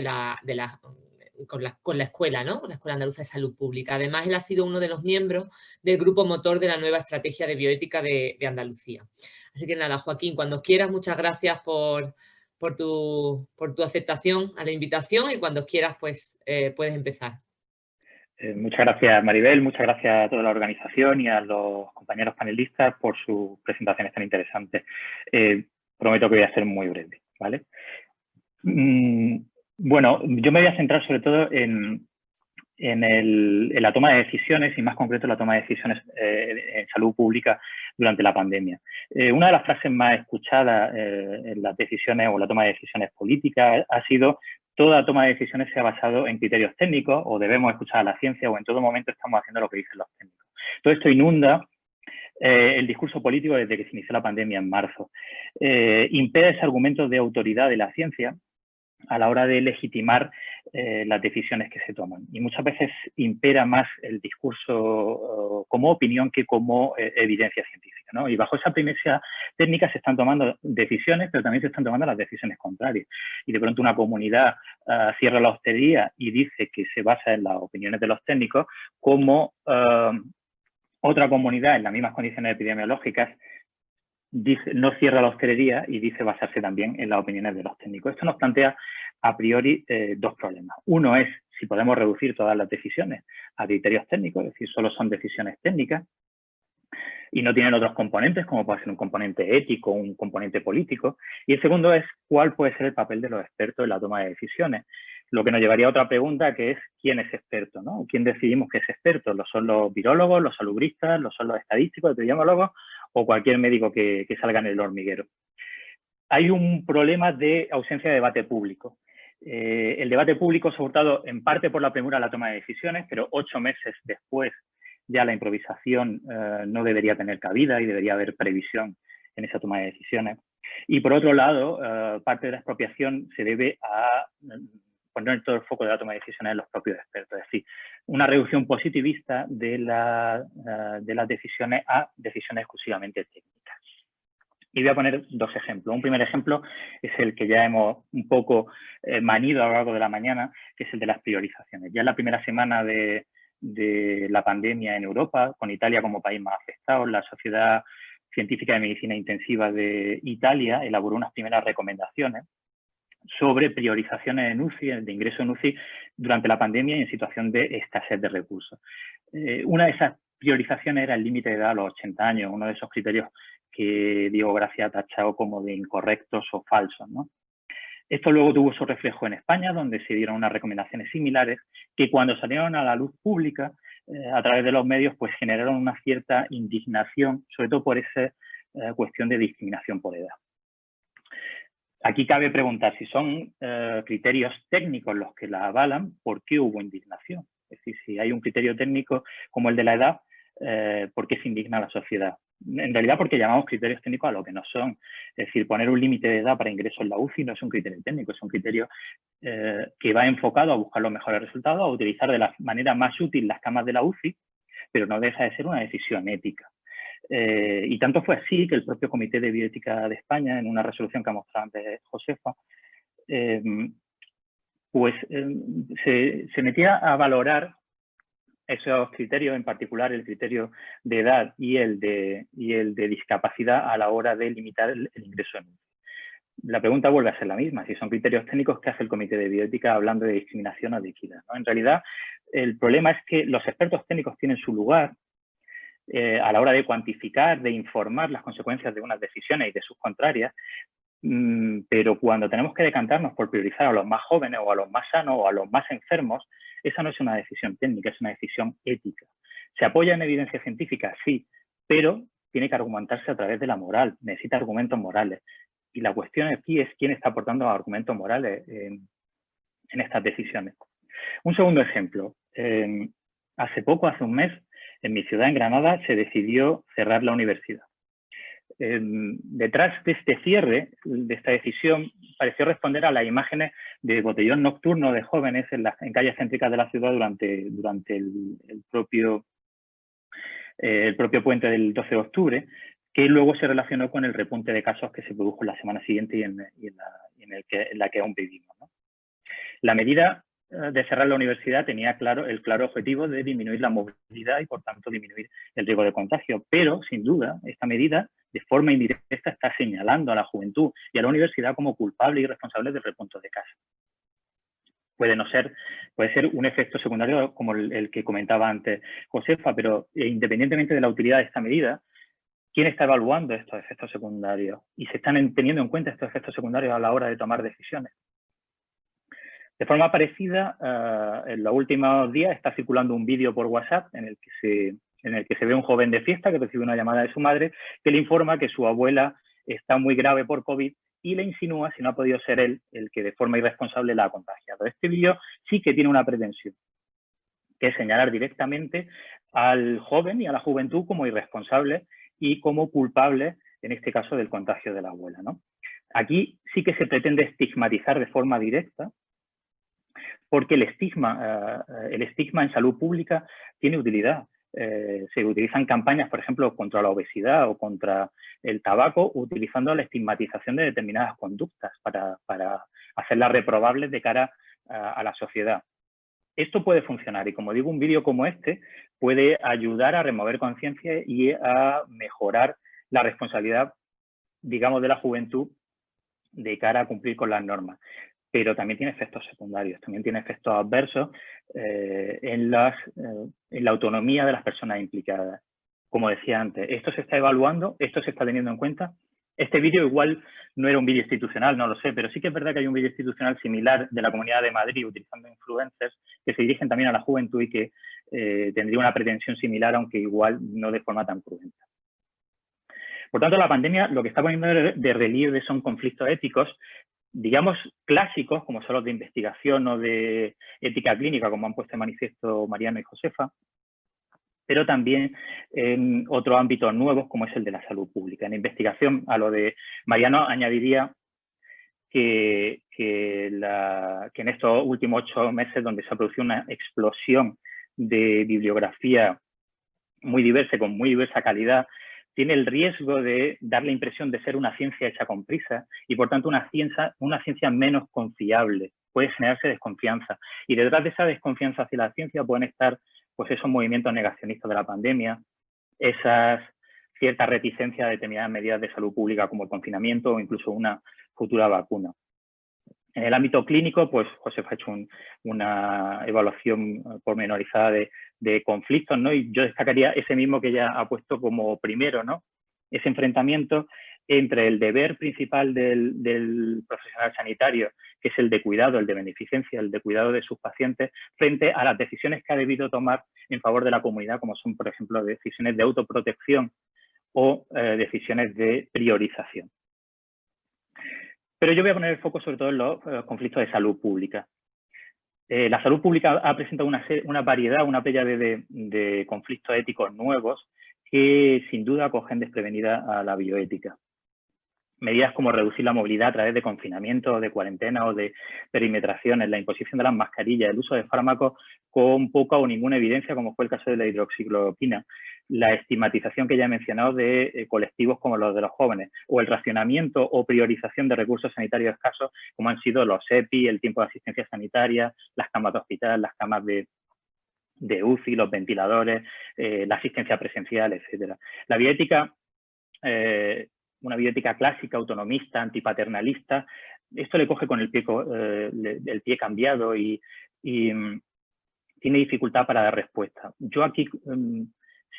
A: con la escuela, ¿no? Con la Escuela Andaluza de Salud Pública. Además, él ha sido uno de los miembros del grupo motor de la nueva estrategia de bioética de Andalucía. Así que nada, Joaquín, cuando quieras, muchas gracias por tu aceptación a la invitación y cuando quieras, pues puedes empezar.
E: Muchas gracias, Maribel, muchas gracias a toda la organización y a los compañeros panelistas por sus presentaciones tan interesantes. Prometo que voy a ser muy breve, ¿vale? Bueno, yo me voy a centrar sobre todo en la toma de decisiones y más concreto la toma de decisiones en salud pública durante la pandemia. Una de las frases más escuchadas en las decisiones o la toma de decisiones políticas ha sido: toda toma de decisiones se ha basado en criterios técnicos o debemos escuchar a la ciencia o en todo momento estamos haciendo lo que dicen los técnicos. Todo esto inunda el discurso político desde que se inició la pandemia en marzo. Impede ese argumento de autoridad de la ciencia a la hora de legitimar las decisiones que se toman. Y muchas veces impera más el discurso como opinión que como evidencia científica, ¿no? Y bajo esa premisa técnica se están tomando decisiones, pero también se están tomando las decisiones contrarias. Y de pronto una comunidad cierra la hostelería y dice que se basa en las opiniones de los técnicos, como otra comunidad en las mismas condiciones epidemiológicas dice, no cierra la hostelería y dice basarse también en las opiniones de los técnicos. Esto nos plantea a priori dos problemas. Uno es si podemos reducir todas las decisiones a criterios técnicos, es decir, solo son decisiones técnicas y no tienen otros componentes, como puede ser un componente ético, un componente político. Y el segundo es cuál puede ser el papel de los expertos en la toma de decisiones. Lo que nos llevaría a otra pregunta, que es ¿quién es experto, ¿no? ¿Quién decidimos que es experto? ¿Lo son los virólogos, los salubristas, lo son los estadísticos, epidemiólogos o cualquier médico que salga en el hormiguero? Hay un problema de ausencia de debate público. El debate público se ha hurtado en parte por la premura de la toma de decisiones, pero 8 meses después ya la improvisación no debería tener cabida y debería haber previsión en esa toma de decisiones. Y por otro lado, parte de la expropiación se debe a poner todo el foco de la toma de decisiones en los propios expertos, es decir, una reducción positivista de las decisiones a decisiones exclusivamente técnicas. Y voy a poner dos ejemplos. Un primer ejemplo es el que ya hemos un poco manido a lo largo de la mañana, que es el de las priorizaciones. Ya en la primera semana de la pandemia en Europa, con Italia como país más afectado, la Sociedad Científica de Medicina Intensiva de Italia elaboró unas primeras recomendaciones sobre priorizaciones en UCI, de ingreso en UCI durante la pandemia y en situación de escasez de recursos. Una de esas priorizaciones era el límite de edad a los 80 años, uno de esos criterios que Diego Gracia ha tachado como de incorrectos o falsos, ¿no? Esto luego tuvo su reflejo en España, donde se dieron unas recomendaciones similares que cuando salieron a la luz pública, a través de los medios, pues generaron una cierta indignación, sobre todo por esa cuestión de discriminación por edad. Aquí cabe preguntar si son criterios técnicos los que la avalan, ¿por qué hubo indignación? Es decir, si hay un criterio técnico como el de la edad, ¿por qué se indigna la sociedad? En realidad porque llamamos criterios técnicos a lo que no son. Es decir, poner un límite de edad para ingreso en la UCI no es un criterio técnico, es un criterio que va enfocado a buscar los mejores resultados, a utilizar de la manera más útil las camas de la UCI, pero no deja de ser una decisión ética. Y tanto fue así que el propio Comité de Bioética de España, en una resolución que ha mostrado antes Josefa, se metía a valorar esos criterios, en particular el criterio de edad y el de discapacidad a la hora de limitar el ingreso en UCI. La pregunta vuelve a ser la misma, si son criterios técnicos, ¿qué hace el Comité de Bioética hablando de discriminación o de equidad, ¿no? En realidad, el problema es que los expertos técnicos tienen su lugar a la hora de cuantificar, de informar las consecuencias de unas decisiones y de sus contrarias, pero cuando tenemos que decantarnos por priorizar a los más jóvenes o a los más sanos o a los más enfermos, esa no es una decisión técnica, es una decisión ética. ¿Se apoya en evidencia científica? Sí, pero tiene que argumentarse a través de la moral, necesita argumentos morales. Y la cuestión aquí es quién está aportando argumentos morales en estas decisiones. Un segundo ejemplo. Hace poco, hace un mes, en mi ciudad, en Granada, se decidió cerrar la universidad. Detrás de este cierre, de esta decisión, pareció responder a las imágenes de botellón nocturno de jóvenes en calles céntricas de la ciudad durante el propio puente del 12 de octubre, que luego se relacionó con el repunte de casos que se produjo la semana siguiente y en la que aún vivimos, ¿no? La medida de cerrar la universidad tenía el claro objetivo de disminuir la movilidad y, por tanto, disminuir el riesgo de contagio. Pero, sin duda, esta medida, de forma indirecta, está señalando a la juventud y a la universidad como culpables y responsables del repunte de casos. Puede ser un efecto secundario como el que comentaba antes Josefa, pero independientemente de la utilidad de esta medida, ¿quién está evaluando estos efectos secundarios? ¿Y se están teniendo en cuenta estos efectos secundarios a la hora de tomar decisiones? De forma parecida, en los últimos días está circulando un vídeo por WhatsApp en el que se ve un joven de fiesta que recibe una llamada de su madre que le informa que su abuela está muy grave por COVID y le insinúa si no ha podido ser él el que de forma irresponsable la ha contagiado. Este vídeo sí que tiene una pretensión, que es señalar directamente al joven y a la juventud como irresponsables y como culpables, en este caso, del contagio de la abuela, ¿no? Aquí sí que se pretende estigmatizar de forma directa, porque el estigma en salud pública tiene utilidad. Se utilizan campañas, por ejemplo, contra la obesidad o contra el tabaco, utilizando la estigmatización de determinadas conductas para hacerlas reprobables de cara a la sociedad. Esto puede funcionar y, como digo, un vídeo como este puede ayudar a remover conciencia y a mejorar la responsabilidad, digamos, de la juventud de cara a cumplir con las normas. Pero también tiene efectos secundarios, también tiene efectos adversos en la autonomía de las personas implicadas. Como decía antes, esto se está evaluando, esto se está teniendo en cuenta. Este vídeo igual no era un vídeo institucional, no lo sé, pero sí que es verdad que hay un vídeo institucional similar de la Comunidad de Madrid utilizando influencers que se dirigen también a la juventud y que tendría una pretensión similar, aunque igual no de forma tan cruenta. Por tanto, la pandemia lo que está poniendo de relieve son conflictos éticos, digamos, clásicos, como son los de investigación o de ética clínica, como han puesto en manifiesto Mariano y Josefa, pero también en otros ámbitos nuevos como es el de la salud pública. En investigación, a lo de Mariano añadiría que en estos últimos 8 meses, donde se ha producido una explosión de bibliografía muy diversa, con muy diversa calidad, tiene el riesgo de dar la impresión de ser una ciencia hecha con prisa y, por tanto, una ciencia menos confiable. Puede generarse desconfianza. Y detrás de esa desconfianza hacia la ciencia pueden estar pues, esos movimientos negacionistas de la pandemia, esas ciertas reticencias a determinadas medidas de salud pública como el confinamiento o incluso una futura vacuna. En el ámbito clínico, pues Josef ha hecho una evaluación pormenorizada de conflictos, ¿no? Y yo destacaría ese mismo que ella ha puesto como primero, ¿no? Ese enfrentamiento entre el deber principal del profesional sanitario, que es el de cuidado, el de beneficencia, el de cuidado de sus pacientes, frente a las decisiones que ha debido tomar en favor de la comunidad, como son, por ejemplo, decisiones de autoprotección o decisiones de priorización. Pero yo voy a poner el foco sobre todo en los conflictos de salud pública. La salud pública ha presentado una variedad, una pléyade de conflictos éticos nuevos que sin duda acogen desprevenida a la bioética. Medidas como reducir la movilidad a través de confinamiento, de cuarentena o de perimetraciones, la imposición de las mascarillas, el uso de fármacos con poca o ninguna evidencia, como fue el caso de la hidroxicloroquina, la estigmatización que ya he mencionado de colectivos como los de los jóvenes, o el racionamiento o priorización de recursos sanitarios escasos, como han sido los EPI, el tiempo de asistencia sanitaria, las camas de hospital, las camas de UCI, los ventiladores, la asistencia presencial, etcétera. La bioética, una bioética clásica, autonomista, antipaternalista, esto le coge con el pie cambiado y tiene dificultad para dar respuesta. Yo aquí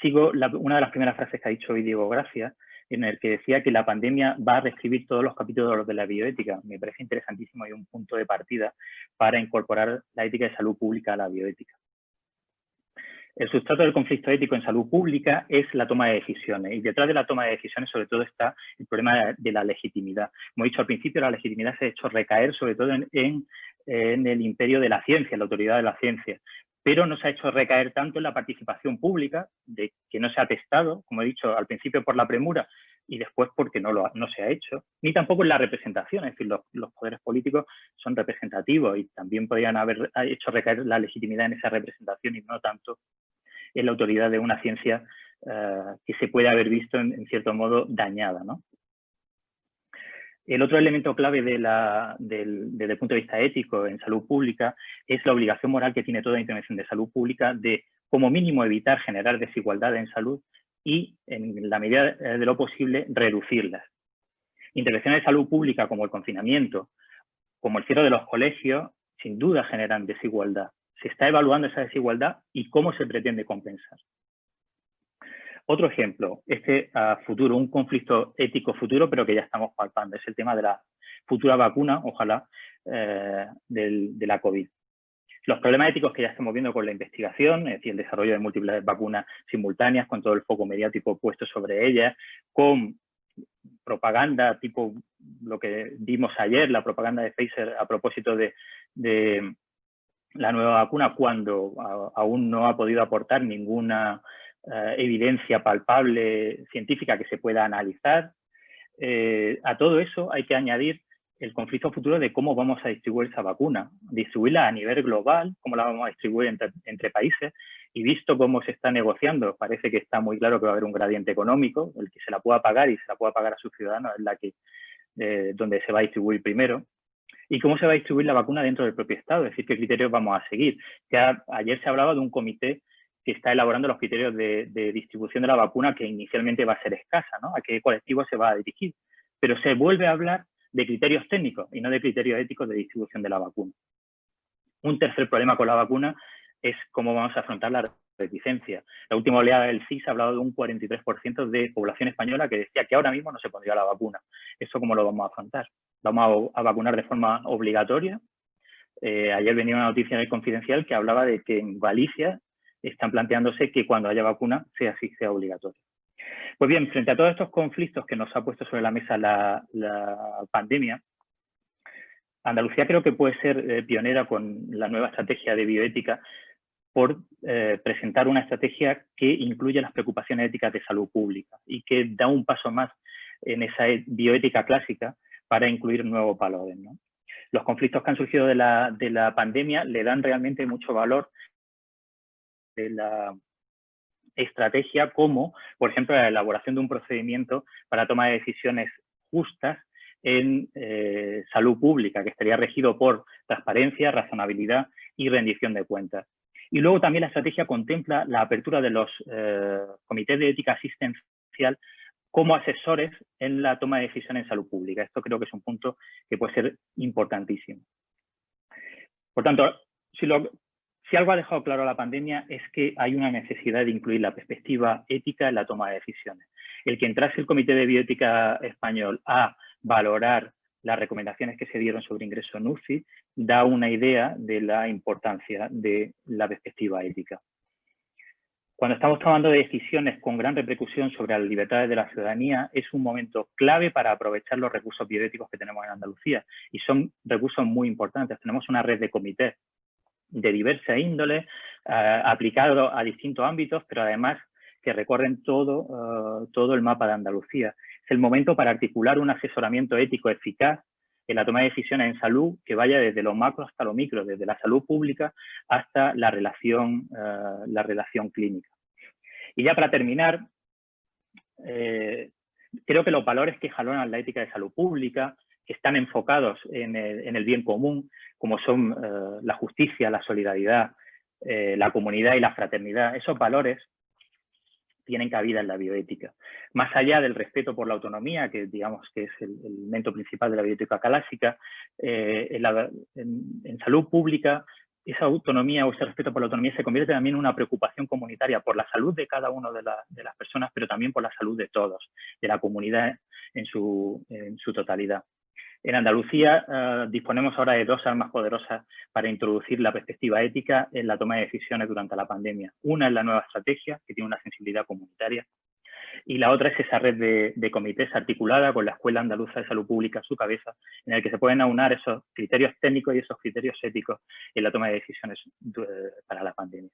E: sigo una de las primeras frases que ha dicho hoy Diego Gracia, en el que decía que la pandemia va a reescribir todos los capítulos de la bioética. Me parece interesantísimo y un punto de partida para incorporar la ética de salud pública a la bioética. El sustrato del conflicto ético en salud pública es la toma de decisiones, y detrás de la toma de decisiones sobre todo está el problema de la legitimidad. Como he dicho al principio, la legitimidad se ha hecho recaer sobre todo en el imperio de la ciencia, en la autoridad de la ciencia, pero no se ha hecho recaer tanto en la participación pública, de que no se ha testado, como he dicho al principio por la premura y después porque no se ha hecho, ni tampoco en la representación, es decir, los poderes políticos son representativos y también podrían haber hecho recaer la legitimidad en esa representación y no tanto en la autoridad de una ciencia que se puede haber visto en cierto modo dañada, ¿no? El otro elemento clave desde el punto de vista ético en salud pública es la obligación moral que tiene toda intervención de salud pública de, como mínimo, evitar generar desigualdad en salud y, en la medida de lo posible, reducirlas. Intervenciones de salud pública como el confinamiento, como el cierre de los colegios, sin duda generan desigualdad. Se está evaluando esa desigualdad y cómo se pretende compensar. Otro ejemplo, a futuro, un conflicto ético futuro, pero que ya estamos palpando, es el tema de la futura vacuna, ojalá, de la COVID. Los problemas éticos que ya estamos viendo con la investigación, es decir, el desarrollo de múltiples vacunas simultáneas, con todo el foco mediático puesto sobre ellas, con propaganda tipo lo que vimos ayer, la propaganda de Pfizer a propósito de la nueva vacuna, cuando aún no ha podido aportar ninguna evidencia palpable científica que se pueda analizar. A todo eso hay que añadir el conflicto futuro de cómo vamos a distribuir esa vacuna, distribuirla a nivel global, cómo la vamos a distribuir entre países, y visto cómo se está negociando, parece que está muy claro que va a haber un gradiente económico, el que se la pueda pagar y se la pueda pagar a sus ciudadanos es donde se va a distribuir primero. ¿Y cómo se va a distribuir la vacuna dentro del propio Estado? Es decir, ¿qué criterios vamos a seguir? Ya ayer se hablaba de un comité que está elaborando los criterios de distribución de la vacuna, que inicialmente va a ser escasa, ¿no? ¿A qué colectivo se va a dirigir? Pero se vuelve a hablar de criterios técnicos y no de criterios éticos de distribución de la vacuna. Un tercer problema con la vacuna es cómo vamos a afrontar la reticencia. La última oleada del CIS ha hablado de un 43% de población española que decía que ahora mismo no se pondría la vacuna. ¿Eso cómo lo vamos a afrontar? ¿Vamos a vacunar de forma obligatoria? Ayer venía una noticia del Confidencial que hablaba de que en Galicia están planteándose que cuando haya vacuna sea obligatorio. Pues bien, frente a todos estos conflictos que nos ha puesto sobre la mesa la pandemia, Andalucía creo que puede ser pionera con la nueva estrategia de bioética, por presentar una estrategia que incluye las preocupaciones éticas de salud pública y que da un paso más en esa bioética clásica para incluir nuevos valores, ¿no? Los conflictos que han surgido de la pandemia le dan realmente mucho valor de la estrategia, como, por ejemplo, la elaboración de un procedimiento para toma de decisiones justas en salud pública, que estaría regido por transparencia, razonabilidad y rendición de cuentas. Y luego también la estrategia contempla la apertura de los comités de ética asistencial como asesores en la toma de decisiones en salud pública. Esto creo que es un punto que puede ser importantísimo. Por tanto, si algo ha dejado claro la pandemia es que hay una necesidad de incluir la perspectiva ética en la toma de decisiones. El que entrase el Comité de Bioética Español a valorar las recomendaciones que se dieron sobre ingreso en UCI da una idea de la importancia de la perspectiva ética. Cuando estamos tomando decisiones con gran repercusión sobre las libertades de la ciudadanía, es un momento clave para aprovechar los recursos bioéticos que tenemos en Andalucía. Y son recursos muy importantes. Tenemos una red de comités de diversa índole, aplicados a distintos ámbitos, pero además que recorren todo el mapa de Andalucía. Es el momento para articular un asesoramiento ético eficaz en la toma de decisiones en salud que vaya desde lo macro hasta lo micro, desde la salud pública hasta la relación clínica. Y ya para terminar, creo que los valores que jalonan la ética de salud pública, que están enfocados en el bien común, como son la justicia, la solidaridad, la comunidad y la fraternidad, esos valores tienen cabida en la bioética. Más allá del respeto por la autonomía, que digamos que es el elemento principal de la bioética clásica, en salud pública, esa autonomía o ese respeto por la autonomía se convierte también en una preocupación comunitaria por la salud de cada una de las personas, pero también por la salud de todos, de la comunidad en su totalidad. En Andalucía disponemos ahora de dos armas poderosas para introducir la perspectiva ética en la toma de decisiones durante la pandemia. Una es la nueva estrategia, que tiene una sensibilidad comunitaria, y la otra es esa red de comités articulada con la Escuela Andaluza de Salud Pública a su cabeza, en el que se pueden aunar esos criterios técnicos y esos criterios éticos en la toma de decisiones para la pandemia.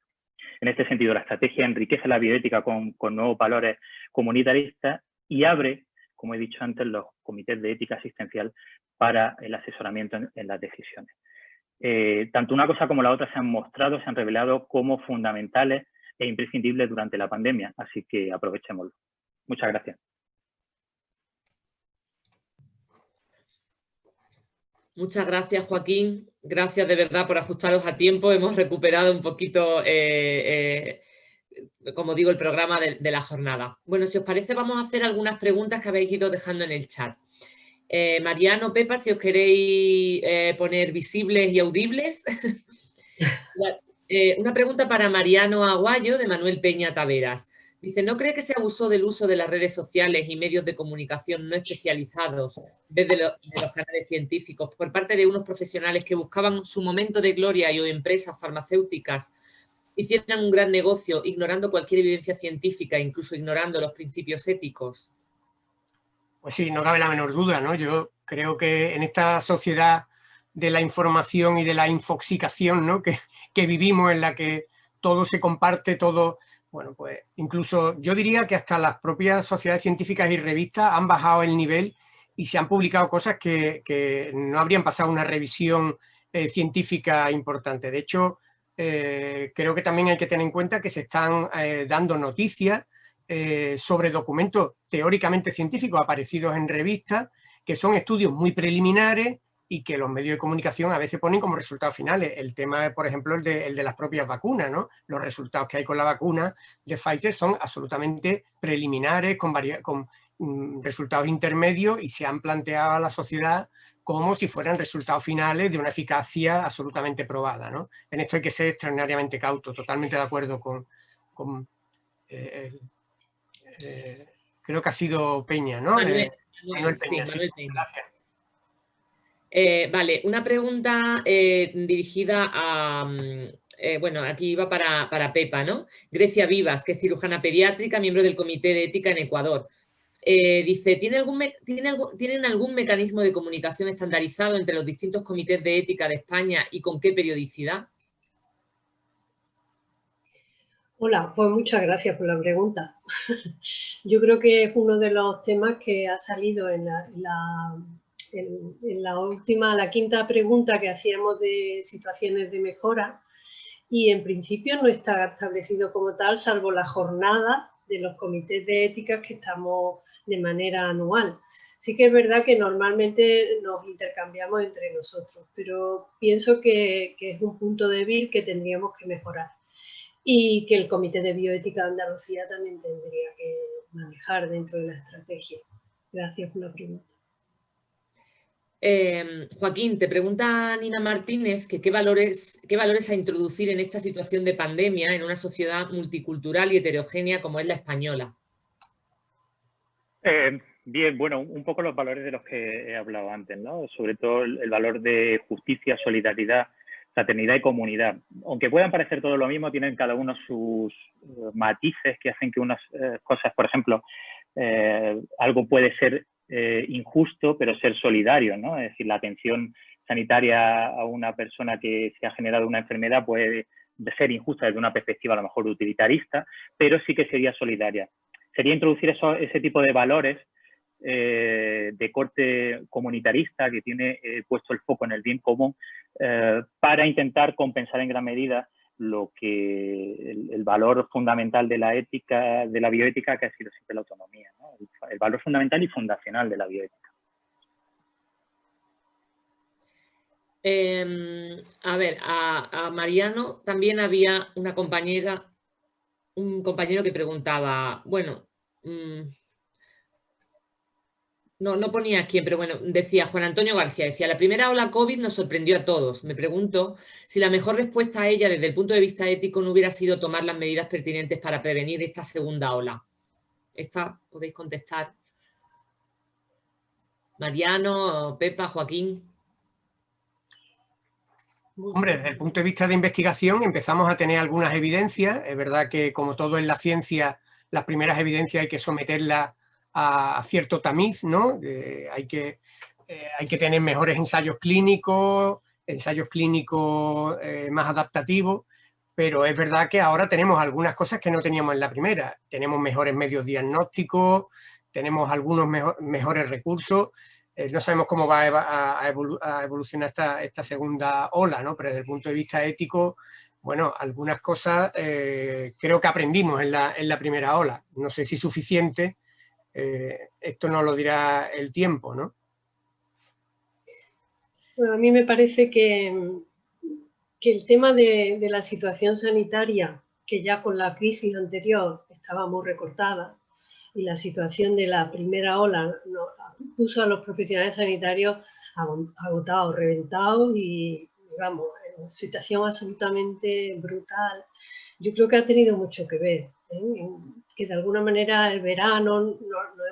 E: En este sentido, la estrategia enriquece la bioética con nuevos valores comunitaristas y abre, como he dicho antes, los comités de ética asistencial para el asesoramiento en las decisiones. Tanto una cosa como la otra se han revelado como fundamentales e imprescindibles durante la pandemia, así que aprovechémoslo. Muchas gracias.
A: Muchas gracias, Joaquín. Gracias de verdad por ajustaros a tiempo. Hemos recuperado un poquito, como digo, el programa de la jornada. Bueno, si os parece, vamos a hacer algunas preguntas que habéis ido dejando en el chat. Mariano, Pepa, si os queréis poner visibles y audibles. Una pregunta para Mariano Aguayo, de Manuel Peña Taveras. Dice, ¿no cree que se abusó del uso de las redes sociales y medios de comunicación no especializados desde los canales científicos por parte de unos profesionales que buscaban su momento de gloria y o empresas farmacéuticas hicieran un gran negocio ignorando cualquier evidencia científica, incluso ignorando los principios éticos?
B: Pues sí, no cabe la menor duda, ¿no? Yo creo que en esta sociedad de la información y de la infoxicación, ¿no? que vivimos, en la que todo se comparte, todo... Bueno, pues incluso yo diría que hasta las propias sociedades científicas y revistas han bajado el nivel y se han publicado cosas que no habrían pasado una revisión científica importante. De hecho, creo que también hay que tener en cuenta que se están dando noticias sobre documentos teóricamente científicos aparecidos en revistas, que son estudios muy preliminares y que los medios de comunicación a veces ponen como resultados finales. El tema, por ejemplo, el de las propias vacunas, ¿no? Los resultados que hay con la vacuna de Pfizer son absolutamente preliminares, con resultados intermedios, y se han planteado a la sociedad como si fueran resultados finales de una eficacia absolutamente probada, ¿no? En esto hay que ser extraordinariamente cauto, totalmente de acuerdo con creo que ha sido Peña, ¿no?
A: Manuel
B: Peña,
A: sí, Manuel Peña.
B: Gracias.
A: Vale, una pregunta dirigida a, bueno, aquí iba para Pepa, ¿no? Grecia Vivas, que es cirujana pediátrica, miembro del Comité de Ética en Ecuador. Dice, ¿tienen algún mecanismo de comunicación estandarizado entre los distintos comités de ética de España y con qué periodicidad?
D: Hola, pues muchas gracias por la pregunta. Yo creo que es uno de los temas que ha salido en la última, la quinta pregunta que hacíamos de situaciones de mejora, y en principio no está establecido como tal, salvo la jornada de los comités de ética que estamos de manera anual. Sí que es verdad que normalmente nos intercambiamos entre nosotros, pero pienso que es un punto débil que tendríamos que mejorar y que el Comité de Bioética de Andalucía también tendría que manejar dentro de la estrategia. Gracias por la pregunta.
A: Joaquín, te pregunta Nina Martínez que qué valores a introducir en esta situación de pandemia en una sociedad multicultural y heterogénea como es la española.
E: Bien, bueno, un poco los valores de los que he hablado antes, ¿no? Sobre todo el valor de justicia, solidaridad, fraternidad y comunidad. Aunque puedan parecer todo lo mismo, tienen cada uno sus matices que hacen que unas cosas, por ejemplo, algo puede ser injusto, pero ser solidario, ¿no? Es decir, la atención sanitaria a una persona que se ha generado una enfermedad puede ser injusta desde una perspectiva a lo mejor utilitarista, pero sí que sería solidaria. Sería introducir ese tipo de valores de corte comunitarista que tiene puesto el foco en el bien común para intentar compensar en gran medida lo que el valor fundamental de la ética, de la bioética, que ha sido siempre la autonomía, ¿no? El valor fundamental y fundacional de la bioética.
A: A ver, a Mariano también había un compañero que preguntaba, bueno, no ponía quién, pero bueno, decía Juan Antonio García, decía, la primera ola COVID nos sorprendió a todos. Me pregunto si la mejor respuesta a ella desde el punto de vista ético no hubiera sido tomar las medidas pertinentes para prevenir esta segunda ola. Esta podéis contestar. Mariano, Pepa, Joaquín.
B: Hombre, desde el punto de vista de investigación empezamos a tener algunas evidencias. Es verdad que, como todo en la ciencia, las primeras evidencias hay que someterlas a cierto tamiz, ¿no? Hay que tener mejores ensayos clínicos más adaptativos, pero es verdad que ahora tenemos algunas cosas que no teníamos en la primera. Tenemos mejores medios diagnósticos, tenemos algunos mejores recursos. No sabemos cómo va a evolucionar esta segunda ola, ¿no? Pero desde el punto de vista ético, bueno, algunas cosas creo que aprendimos en la primera ola. No sé si suficiente, esto nos lo dirá el tiempo, ¿no?
D: Bueno, a mí me parece que el tema de la situación sanitaria, que ya con la crisis anterior estaba muy recortada, y la situación de la primera ola puso a los profesionales sanitarios agotados, reventados y, vamos, en una situación absolutamente brutal. Yo creo que ha tenido mucho que ver, ¿eh? Que de alguna manera el verano nos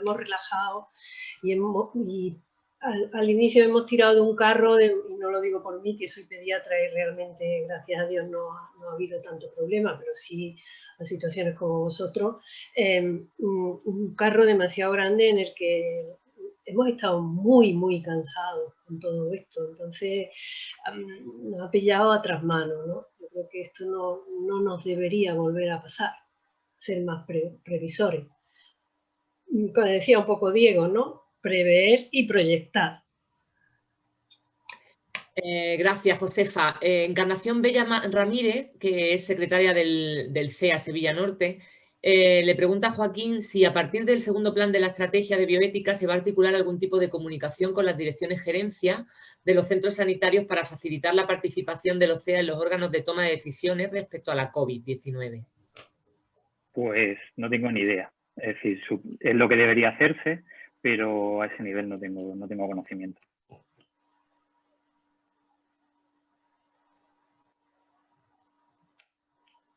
D: hemos relajado y al inicio hemos tirado de un carro, y no lo digo por mí, que soy pediatra y realmente, gracias a Dios, no ha habido tanto problema, pero sí a situaciones como vosotros, un carro demasiado grande en el que hemos estado muy, muy cansados con todo esto. Entonces, nos ha pillado a tras manos, ¿no? Yo creo que esto no nos debería volver a pasar, ser más previsores. Como decía un poco Diego, ¿no? Prever y proyectar.
A: Gracias, Josefa. Encarnación Bella Ramírez, que es secretaria del CEA Sevilla Norte, le pregunta a Joaquín si a partir del segundo plan de la estrategia de bioética se va a articular algún tipo de comunicación con las direcciones gerencia de los centros sanitarios para facilitar la participación de los CEA en los órganos de toma de decisiones respecto a la COVID-19.
E: Pues no tengo ni idea. Es decir, es lo que debería hacerse, pero a ese nivel no tengo conocimiento.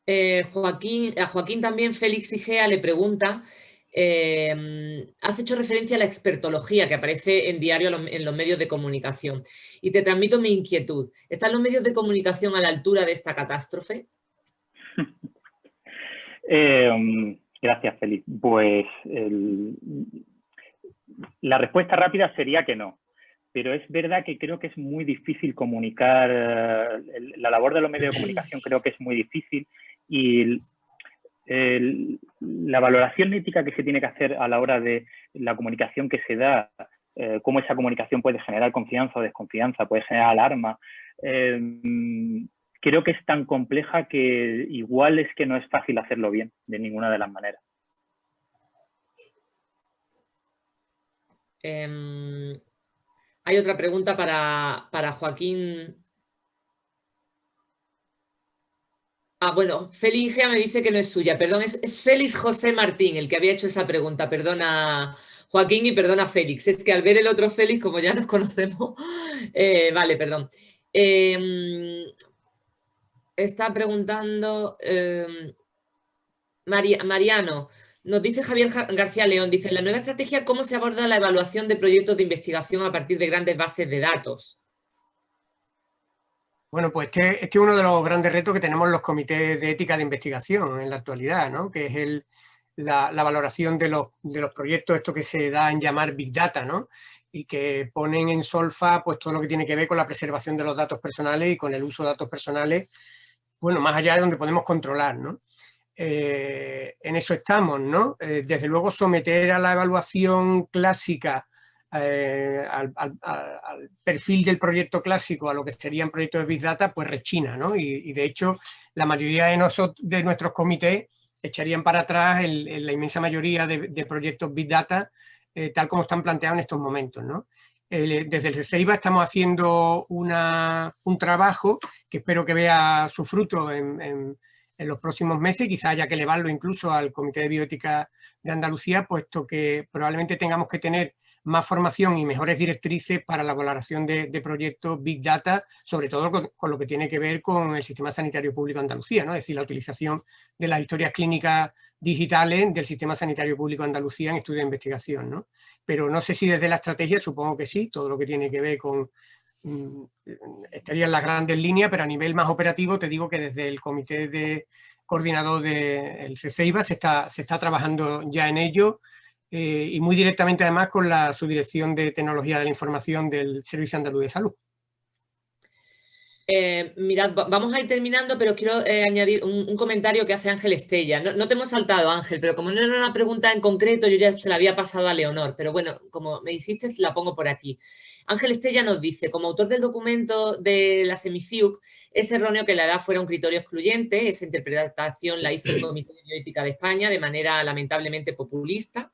A: A Joaquín también Félix Igea le pregunta, has hecho referencia a la expertología que aparece en diario en los medios de comunicación y te transmito mi inquietud. ¿Están los medios de comunicación a la altura de esta catástrofe?
E: Gracias, Félix. Pues la respuesta rápida sería que no. Pero es verdad que creo que es muy difícil comunicar, la labor de los medios de comunicación creo que es muy difícil y la valoración ética que se tiene que hacer a la hora de la comunicación que se da, cómo esa comunicación puede generar confianza o desconfianza, puede generar alarma, creo que es tan compleja que igual es que no es fácil hacerlo bien de ninguna de las maneras.
A: Hay otra pregunta para Joaquín. Bueno, Félix Gea me dice que no es suya, perdón, es Félix José Martín el que había hecho esa pregunta, perdona Joaquín y perdona Félix, es que al ver el otro Félix, como ya nos conocemos, vale, perdón. Está preguntando Mariano, nos dice Javier García León, dice, en la nueva estrategia, ¿cómo se aborda la evaluación de proyectos de investigación a partir de grandes bases de datos?
B: Bueno, pues este es uno de los grandes retos que tenemos los comités de ética de investigación en la actualidad, ¿no? Que es la valoración de los proyectos, esto que se da en llamar Big Data, ¿no? Y que ponen en solfa pues, todo lo que tiene que ver con la preservación de los datos personales y con el uso de datos personales, bueno, más allá de donde podemos controlar, ¿no? En eso estamos, ¿no? Desde luego someter a la evaluación clásica al perfil del proyecto clásico a lo que serían proyectos de Big Data, pues rechina, ¿no? Y de hecho, la mayoría de nuestros comités echarían para atrás la inmensa mayoría de proyectos Big Data tal como están planteados en estos momentos, ¿no? Desde el CEIBA estamos haciendo un trabajo que espero que vea su fruto en los próximos meses, quizá haya que elevarlo incluso al Comité de Bioética de Andalucía, puesto que probablemente tengamos que tener más formación y mejores directrices para la valoración de proyectos Big Data, sobre todo con lo que tiene que ver con el Sistema Sanitario Público de Andalucía, ¿no? Es decir, la utilización de las historias clínicas digitales del Sistema Sanitario Público de Andalucía en estudios de investigación, ¿no? Pero no sé si desde la estrategia, supongo que sí, todo lo que tiene que ver con estaría en las grandes líneas, pero a nivel más operativo te digo que desde el comité de coordinador del CEIBA se está trabajando ya en ello y muy directamente además con la Subdirección de Tecnología de la Información del Servicio Andaluz de Salud.
A: Mirad, vamos a ir terminando, pero quiero añadir un comentario que hace Ángel Estella. No te hemos saltado, Ángel, pero como no era una pregunta en concreto, yo ya se la había pasado a Leonor, pero bueno, como me hiciste, la pongo por aquí. Ángel Estella nos dice, como autor del documento de la Semifiuc, es erróneo que la edad fuera un criterio excluyente, esa interpretación la hizo el Comité de Bioética de España de manera lamentablemente populista.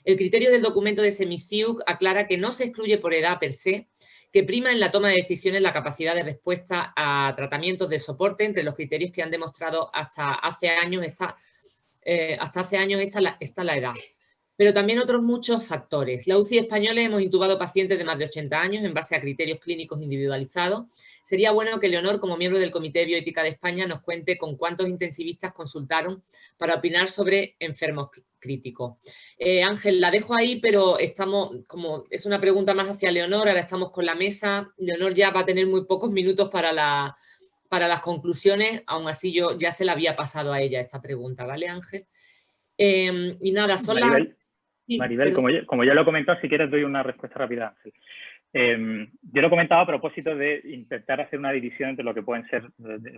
A: El criterio del documento de Semifiuc aclara que no se excluye por edad per se, que prima en la toma de decisiones la capacidad de respuesta a tratamientos de soporte, entre los criterios que han demostrado hasta hace años está la edad. Pero también otros muchos factores. La UCI española hemos intubado pacientes de más de 80 años en base a criterios clínicos individualizados. Sería bueno que Leonor, como miembro del Comité de Bioética de España, nos cuente con cuántos intensivistas consultaron para opinar sobre enfermos críticos. Ángel, la dejo ahí, pero como es una pregunta más hacia Leonor, ahora estamos con la mesa. Leonor ya va a tener muy pocos minutos para las conclusiones, aún así yo ya se la había pasado a ella esta pregunta, ¿vale, Ángel? Y nada, son
E: Maribel, como ya lo he comentado, si quieres doy una respuesta rápida, Ángel. Yo lo he comentado a propósito de intentar hacer una división entre lo que pueden ser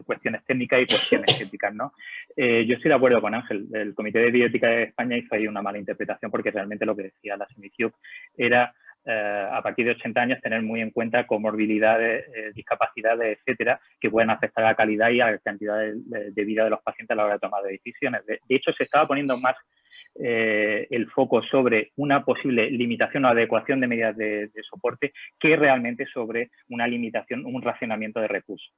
E: cuestiones técnicas y cuestiones éticas, ¿no? Yo estoy de acuerdo con Ángel. El Comité de Bioética de España hizo ahí una mala interpretación porque realmente lo que decía la Semifiuc era a partir de 80 años tener muy en cuenta comorbilidades, discapacidades, etcétera, que pueden afectar a la calidad y a la cantidad de vida de los pacientes a la hora de tomar decisiones. De hecho, se estaba poniendo más el foco sobre una posible limitación o adecuación de medidas de soporte que realmente sobre una limitación, un racionamiento de recursos.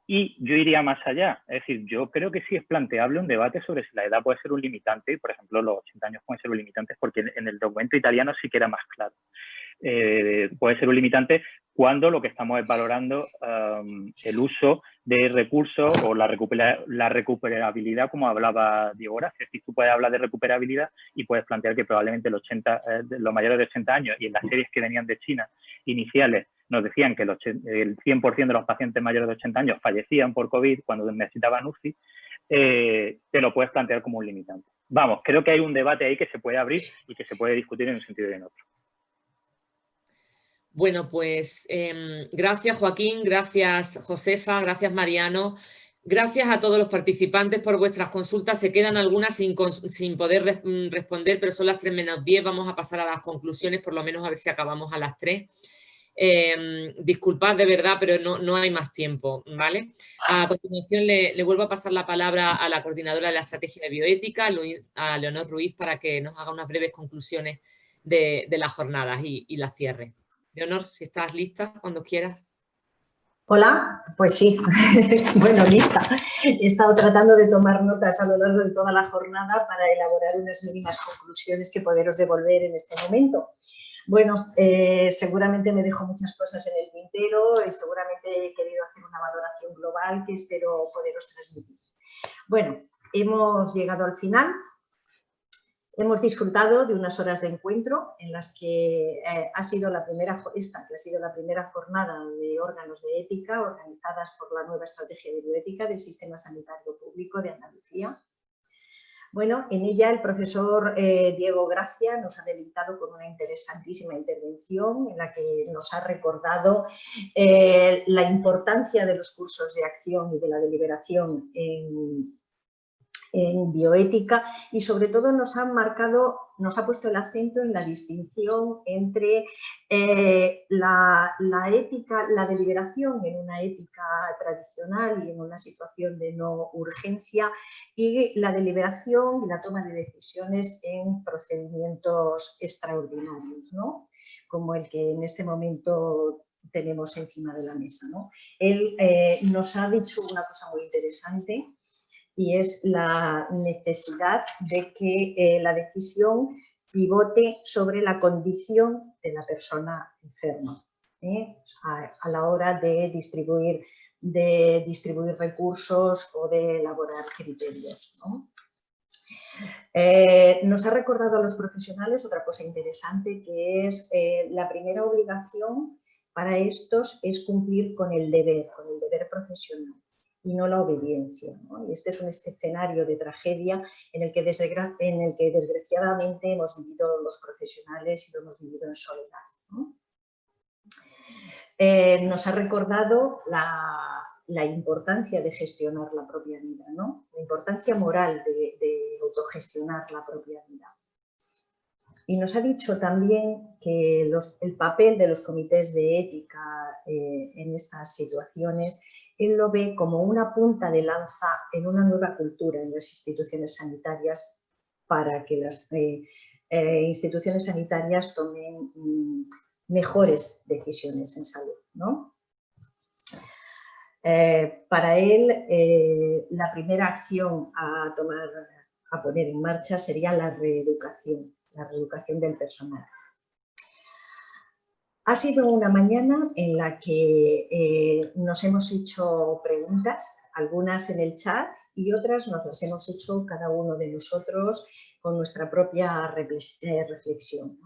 E: Y yo iría más allá, es decir, yo creo que sí es planteable un debate sobre si la edad puede ser un limitante, por ejemplo, los 80 años pueden ser un limitante, porque en el documento italiano sí que era más claro. Puede ser un limitante cuando lo que estamos es valorando el uso de recursos o la recuperabilidad, como hablaba Diego Gracia. Es decir, tú puedes hablar de recuperabilidad y puedes plantear que probablemente los mayores de 80 años, y en las series que venían de China iniciales nos decían que el 100% de los pacientes mayores de 80 años fallecían por COVID cuando necesitaban UCI, te lo puedes plantear como un limitante. Vamos, creo que hay un debate ahí que se puede abrir y que se puede discutir en un sentido y en otro.
A: Bueno, pues gracias Joaquín, gracias Josefa, gracias Mariano. Gracias a todos los participantes por vuestras consultas. Se quedan algunas sin poder responder, pero son las 3 menos 10. Vamos a pasar a las conclusiones, por lo menos a ver si acabamos a las 3. Disculpad de verdad, pero no hay más tiempo, ¿vale? A continuación le vuelvo a pasar la palabra a la coordinadora de la estrategia de bioética, a Leonor Ruiz, para que nos haga unas breves conclusiones de las jornadas y la cierre. Leonor, si estás lista, cuando quieras.
F: Hola, pues sí, bueno, lista. He estado tratando de tomar notas a lo largo de toda la jornada para elaborar unas mínimas conclusiones que poderos devolver en este momento. Bueno, seguramente me dejo muchas cosas en el tintero y seguramente he querido hacer una valoración global que espero poderos transmitir. Bueno, hemos llegado al final. Hemos disfrutado de unas horas de encuentro en las que ha sido la primera jornada de órganos de ética organizadas por la nueva estrategia de bioética del Sistema Sanitario Público de Andalucía. Bueno, en ella el profesor Diego Gracia nos ha deleitado con una interesantísima intervención en la que nos ha recordado la importancia de los cursos de acción y de la deliberación en bioética y sobre todo nos ha puesto el acento en la distinción entre la ética, la deliberación en una ética tradicional y en una situación de no urgencia y la deliberación y la toma de decisiones en procedimientos extraordinarios, ¿no? Como el que en este momento tenemos encima de la mesa, ¿no? Él nos ha dicho una cosa muy interesante y es la necesidad de que la decisión pivote sobre la condición de la persona enferma a la hora de distribuir recursos o de elaborar criterios, ¿no? Nos ha recordado a los profesionales otra cosa interesante, que es la primera obligación para estos es cumplir con el deber profesional y no la obediencia, ¿no? Y este es un escenario de tragedia en el que desgraciadamente hemos vivido los profesionales y lo hemos vivido en soledad, ¿no? Nos ha recordado la importancia de gestionar la propia vida, ¿no? La importancia moral de autogestionar la propia vida. Y nos ha dicho también que el papel de los comités de ética en estas situaciones, él lo ve como una punta de lanza en una nueva cultura en las instituciones sanitarias para que las instituciones sanitarias tomen mejores decisiones en salud, ¿no? Para él, la primera acción a poner en marcha sería la reeducación del personal. Ha sido una mañana en la que nos hemos hecho preguntas, algunas en el chat y otras nos las hemos hecho cada uno de nosotros con nuestra propia reflexión.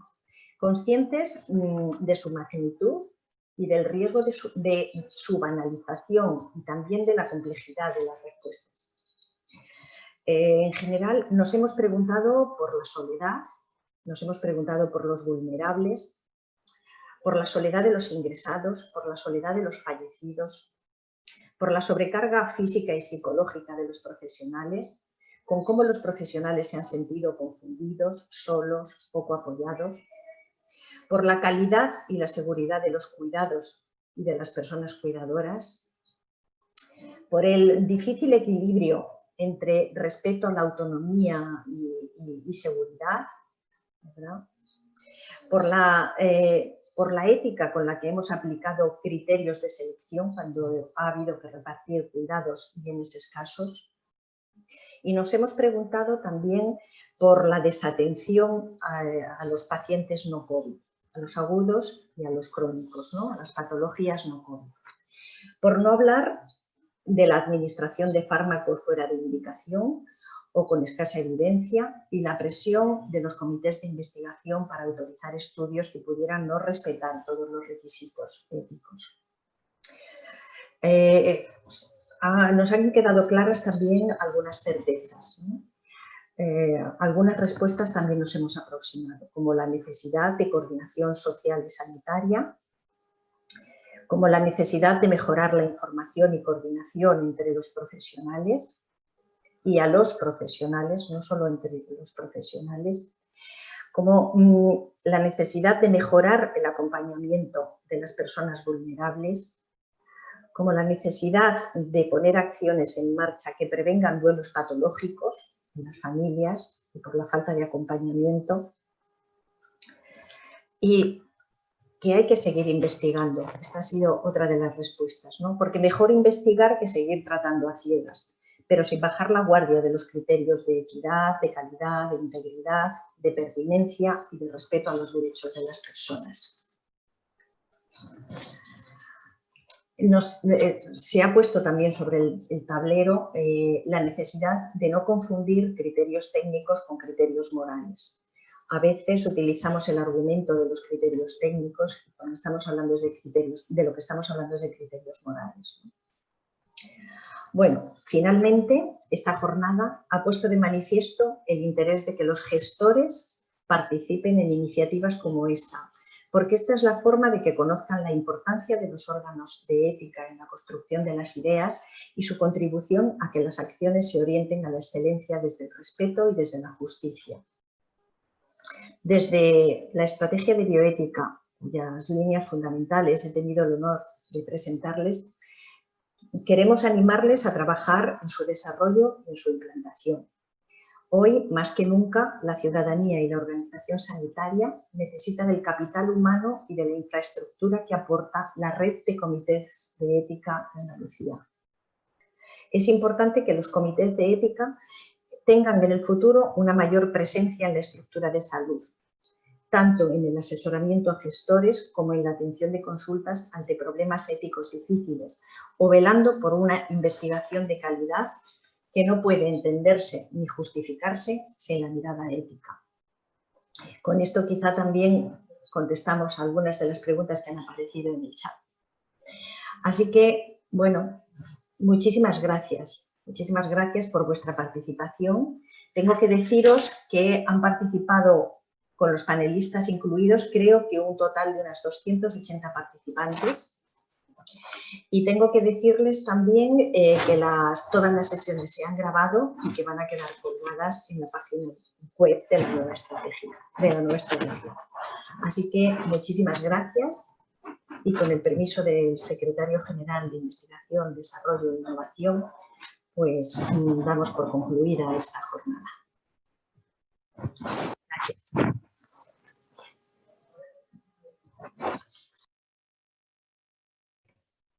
F: Conscientes de su magnitud y del riesgo de su banalización y también de la complejidad de las respuestas. En general nos hemos preguntado por la soledad, nos hemos preguntado por los vulnerables, por la soledad de los ingresados, por la soledad de los fallecidos, por la sobrecarga física y psicológica de los profesionales, con cómo los profesionales se han sentido confundidos, solos, poco apoyados, por la calidad y la seguridad de los cuidados y de las personas cuidadoras, por el difícil equilibrio entre respeto a la autonomía y seguridad, ¿verdad? Por la ética con la que hemos aplicado criterios de selección cuando ha habido que repartir cuidados y bienes escasos. Y nos hemos preguntado también por la desatención a los pacientes no COVID, a los agudos y a los crónicos, ¿no? A las patologías no COVID. Por no hablar de la administración de fármacos fuera de indicación o con escasa evidencia y la presión de los comités de investigación para autorizar estudios que pudieran no respetar todos los requisitos éticos. Nos han quedado claras también algunas certezas, ¿no? Algunas respuestas también nos hemos aproximado, como la necesidad de coordinación social y sanitaria, como la necesidad de mejorar la información y coordinación entre los profesionales y a los profesionales, no solo entre los profesionales, como la necesidad de mejorar el acompañamiento de las personas vulnerables, como la necesidad de poner acciones en marcha que prevengan duelos patológicos en las familias y por la falta de acompañamiento, y que hay que seguir investigando. Esta ha sido otra de las respuestas, ¿no? Porque mejor investigar que seguir tratando a ciegas, pero sin bajar la guardia de los criterios de equidad, de calidad, de integridad, de pertinencia y de respeto a los derechos de las personas. Se ha puesto también sobre el tablero la necesidad de no confundir criterios técnicos con criterios morales. A veces utilizamos el argumento de los criterios técnicos cuando estamos hablando de lo que estamos hablando es de criterios morales. Bueno, finalmente, esta jornada ha puesto de manifiesto el interés de que los gestores participen en iniciativas como esta, porque esta es la forma de que conozcan la importancia de los órganos de ética en la construcción de las ideas y su contribución a que las acciones se orienten a la excelencia desde el respeto y desde la justicia. Desde la estrategia de bioética, cuyas líneas fundamentales he tenido el honor de presentarles, queremos animarles a trabajar en su desarrollo y en su implantación. Hoy, más que nunca, la ciudadanía y la organización sanitaria necesitan del capital humano y de la infraestructura que aporta la red de comités de ética de Andalucía. Es importante que los comités de ética tengan en el futuro una mayor presencia en la estructura de salud, tanto en el asesoramiento a gestores como en la atención de consultas ante problemas éticos difíciles o velando por una investigación de calidad que no puede entenderse ni justificarse sin la mirada ética. Con esto quizá también contestamos a algunas de las preguntas que han aparecido en el chat. Así que, bueno, muchísimas gracias. Muchísimas gracias por vuestra participación. Tengo que deciros que han participado con los panelistas incluidos, creo que un total de unas 280 participantes. Y tengo que decirles también que todas las sesiones se han grabado y que van a quedar colgadas en la página web de la nueva estrategia, Así que muchísimas gracias y con el permiso del Secretario General de Investigación, Desarrollo e Innovación, pues damos por concluida esta jornada. Gracias.